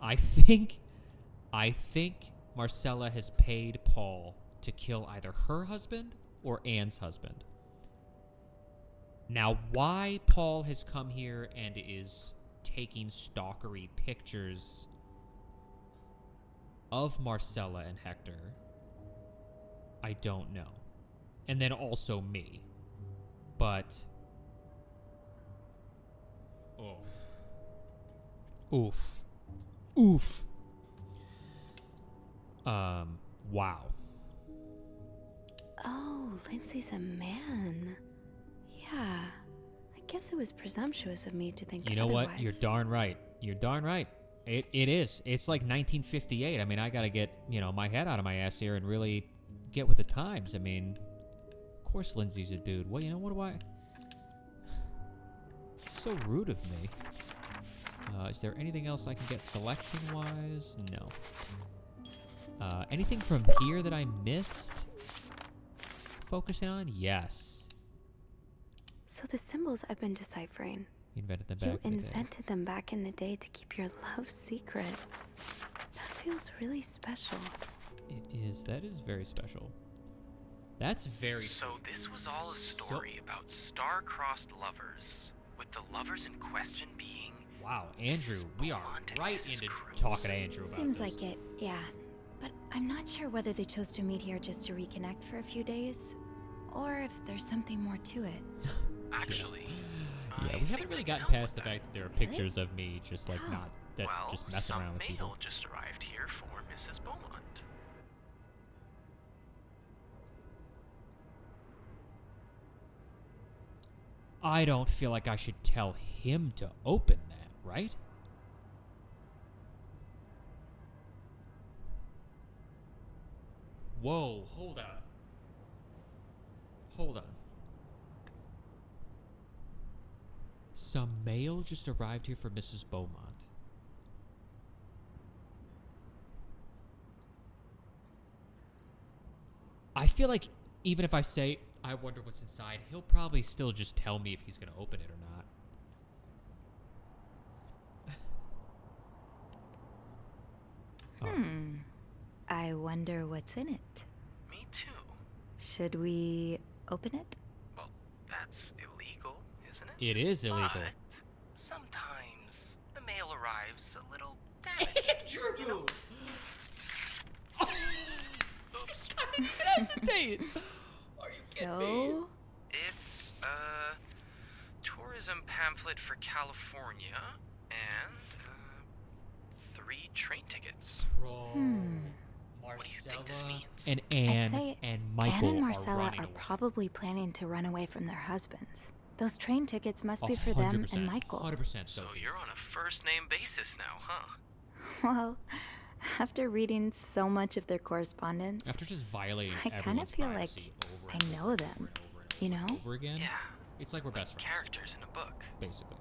I think Marcella has paid Paul to kill either her husband or Anne's husband. Now, why Paul has come here and is taking stalkery pictures of Marcella and Hector, I don't know. And then me. But... Oof. Wow. Oh, Lindsay's a man. Yeah. I guess it was presumptuous of me to think You know otherwise. what? You're darn right. It is. It's like 1958. I mean, I gotta get, my head out of my ass here and really get with the times. I mean, of course Lindsay's a dude. Well, what do I... So rude of me. Is there anything else I can get selection-wise? No. Anything from here that I missed? Focusing on? Yes. So the symbols I've been deciphering. You invented them You back in the day. invented them back in the day to keep your love secret. That feels really special. It is. That is very special. That's very... So this was all a story about star-crossed lovers, with the lovers in question being... Wow, Andrew, we are Beaumont and right Mrs. into Cruz. talking to Andrew about Seems this. like it, yeah. But I'm not sure whether they chose to meet here just to reconnect for a few days, or if there's something more to it. Actually... Yeah, I we haven't think really I gotten know past the what fact that there are Really? pictures of me just like How? not that well, just messing some around with mail people. just arrived here for Mrs. Beaumont. I don't feel like I should tell him to open that, right? Whoa, hold on. Hold on. Some mail just arrived here for Mrs. Beaumont. I feel like even if I say, I wonder what's inside, he'll probably still just tell me if he's going to open it or not. I wonder what's in it. Me too. Should we open it? Well, that's illegal, isn't it? It is illegal. But sometimes the mail arrives a little damaged. You know? Oops. I didn't hesitate. Are you kidding me? So, It's a tourism pamphlet for California and 3 train tickets. Bro, What do you think this Marcella means? and I'd Anne say and Anne Michael and Marcella running are away. probably planning to run away from their husbands. Those train tickets must be for them 100%, and Michael. 100% So Sophie. you're on a first-name basis now, huh? Well, after reading so much of their correspondence, After just violating I kind of everyone's feel like privacy over I and know over them, and over and you over and know? over again, Yeah, it's like we're best friends, characters in a book. basically.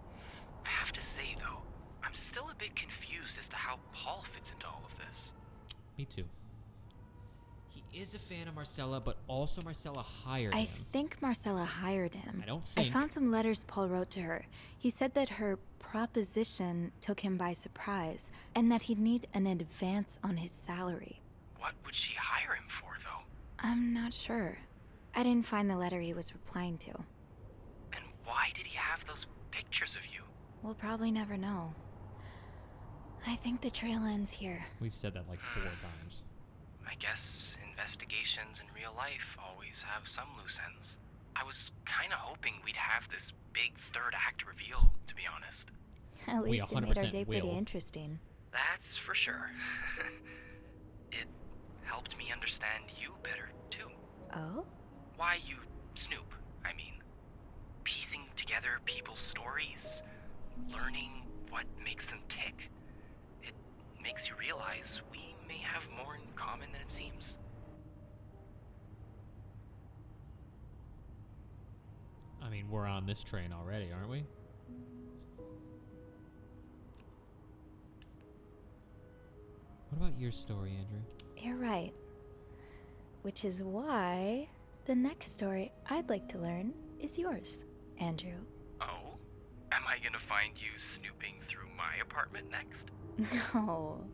I have to say, though, I'm still a bit confused as to how Paul fits into all of this. Me too. He is a fan of Marcella, but also Marcella hired I him. think Marcella hired him. I don't I think. found some letters Paul wrote to her. He said that her proposition took him by surprise, and that he'd need an advance on his salary. What would she hire him for, though? I'm not sure. I didn't find the letter he was replying to. And why did he have those pictures of you? We'll probably never know. I think the trail ends here. We've said that like 4 times. I guess investigations in real life always have some loose ends. I was kinda hoping we'd have this big third act reveal, to be honest. At We least it made our 100% day pretty will. interesting. That's for sure. It helped me understand you better, too. Oh? Why you snoop, I mean. Piecing together people's stories, learning what makes them tick. It makes you realize we may have more in common than it seems. I mean, we're on this train already, aren't we? What about your story, Andrew? You're right. Which is why the next story I'd like to learn is yours, Andrew. Oh? Am I gonna find you snooping through my apartment next? No.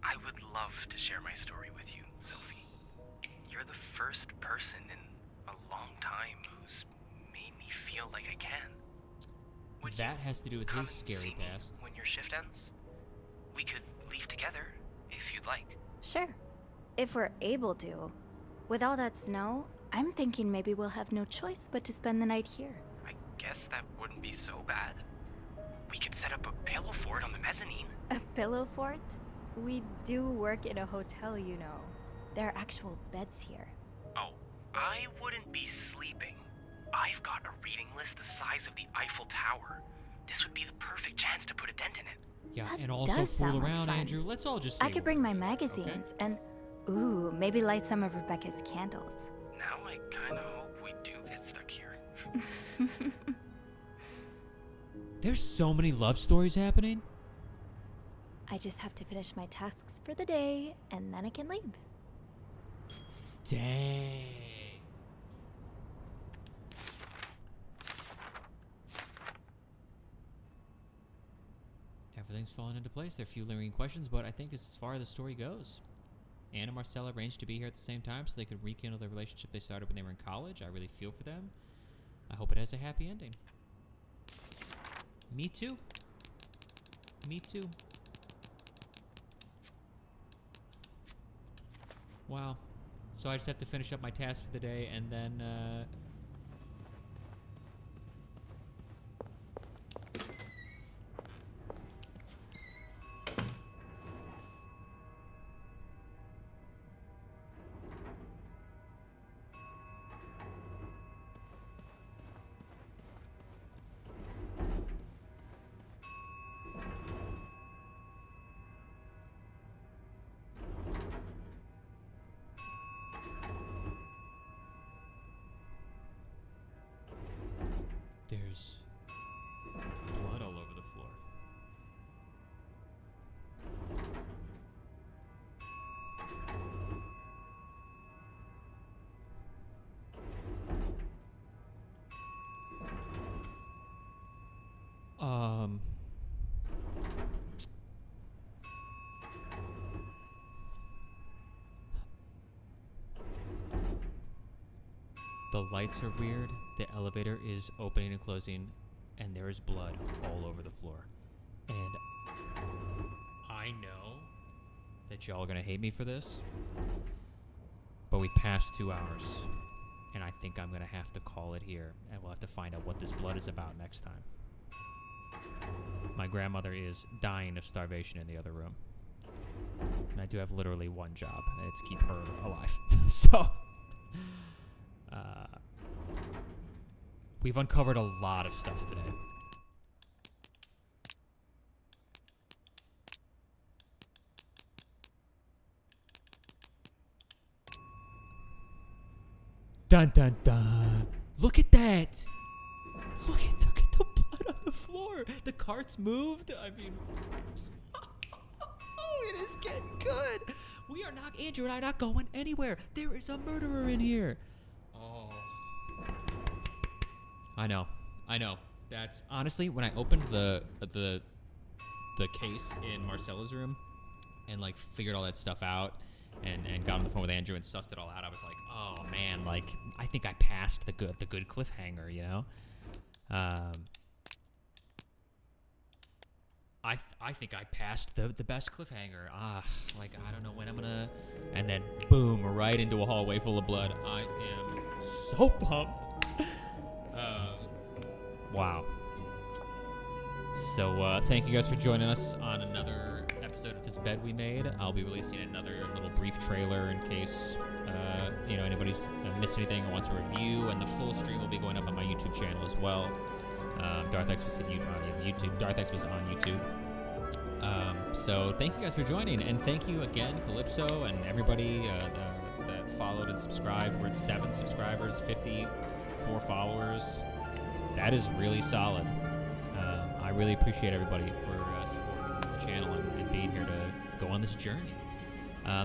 I would love to share my story with you, Sophie. You're the first person in a long time who's made me feel like I can. Would That you has to do with come his and scary see me past. when your shift ends? We could leave together, if you'd like. Sure. If we're able to. With all that snow, I'm thinking maybe we'll have no choice but to spend the night here. I guess that wouldn't be so bad. We could set up a pillow fort on the mezzanine. A pillow fort? We do work in a hotel, you know. There are actual beds here. Oh, I wouldn't be sleeping. I've got a reading list the size of the Eiffel Tower. This would be the perfect chance to put a dent in it. Yeah, That and also does fool sound like around, fun. Andrew. Let's all just say I could we're bring my together, magazines okay? and, ooh, maybe light some of Rebecca's candles. Now I kinda hope we do get stuck here. There's so many love stories happening. I just have to finish my tasks for the day, and then I can leave. Dang. Everything's falling into place. There are a few lingering questions, but I think as far as the story goes, Anne and Marcella arranged to be here at the same time so they could rekindle the relationship they started when they were in college. I really feel for them. I hope it has a happy ending. Me too. Me too. Wow. So I just have to finish up my task for the day and then, there's blood all over the floor. The lights are weird. The elevator is opening and closing, and there is blood all over the floor. And I know that y'all are gonna hate me for this, but we passed 2 hours, and I think I'm gonna have to call it here, and we'll have to find out what this blood is about next time. My grandmother is dying of starvation in the other room, and I do have literally one job, and it's keep her alive. So we've uncovered a lot of stuff today. Dun dun dun. Look at that. Look at the blood on the floor. The cart's moved. I mean, oh, it is getting good. We are not, Andrew and I are not going anywhere. There is a murderer in here. Oh. I know. That's honestly when I opened the case in Marcella's room and like figured all that stuff out and got on the phone with Andrew and sussed it all out. I was like, oh man, like I think I passed the good cliffhanger, you know. I think I passed the best cliffhanger. Like, I don't know when I'm gonna... And then, boom, right into a hallway full of blood. I am so pumped. Wow. So, thank you guys for joining us on another episode of this Bed We Made. I'll be releasing another little brief trailer in case, anybody's missed anything or wants a review. And the full stream will be going up on my YouTube channel as well. Darth X was on YouTube. Darth X was on YouTube. So thank you guys for joining, and thank you again, Calypso, and everybody that followed and subscribed. We're at 7 subscribers, 54 followers. That is really solid. I really appreciate everybody for supporting the channel and being here to go on this journey.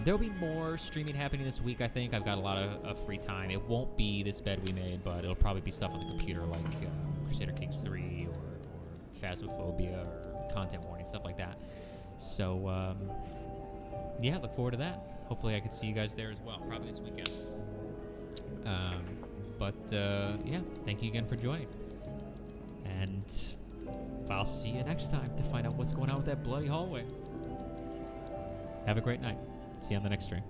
There'll be more streaming happening this week, I think. I've got a lot of free time. It won't be this Bed We Made, but it'll probably be stuff on the computer like Crusader Kings 3 or Phasmophobia or Content Warning, stuff like that. So, yeah, look forward to that. Hopefully I can see you guys there as well, probably this weekend. Yeah, thank you again for joining. And I'll see you next time to find out what's going on with that bloody hallway. Have a great night. See you on the next stream.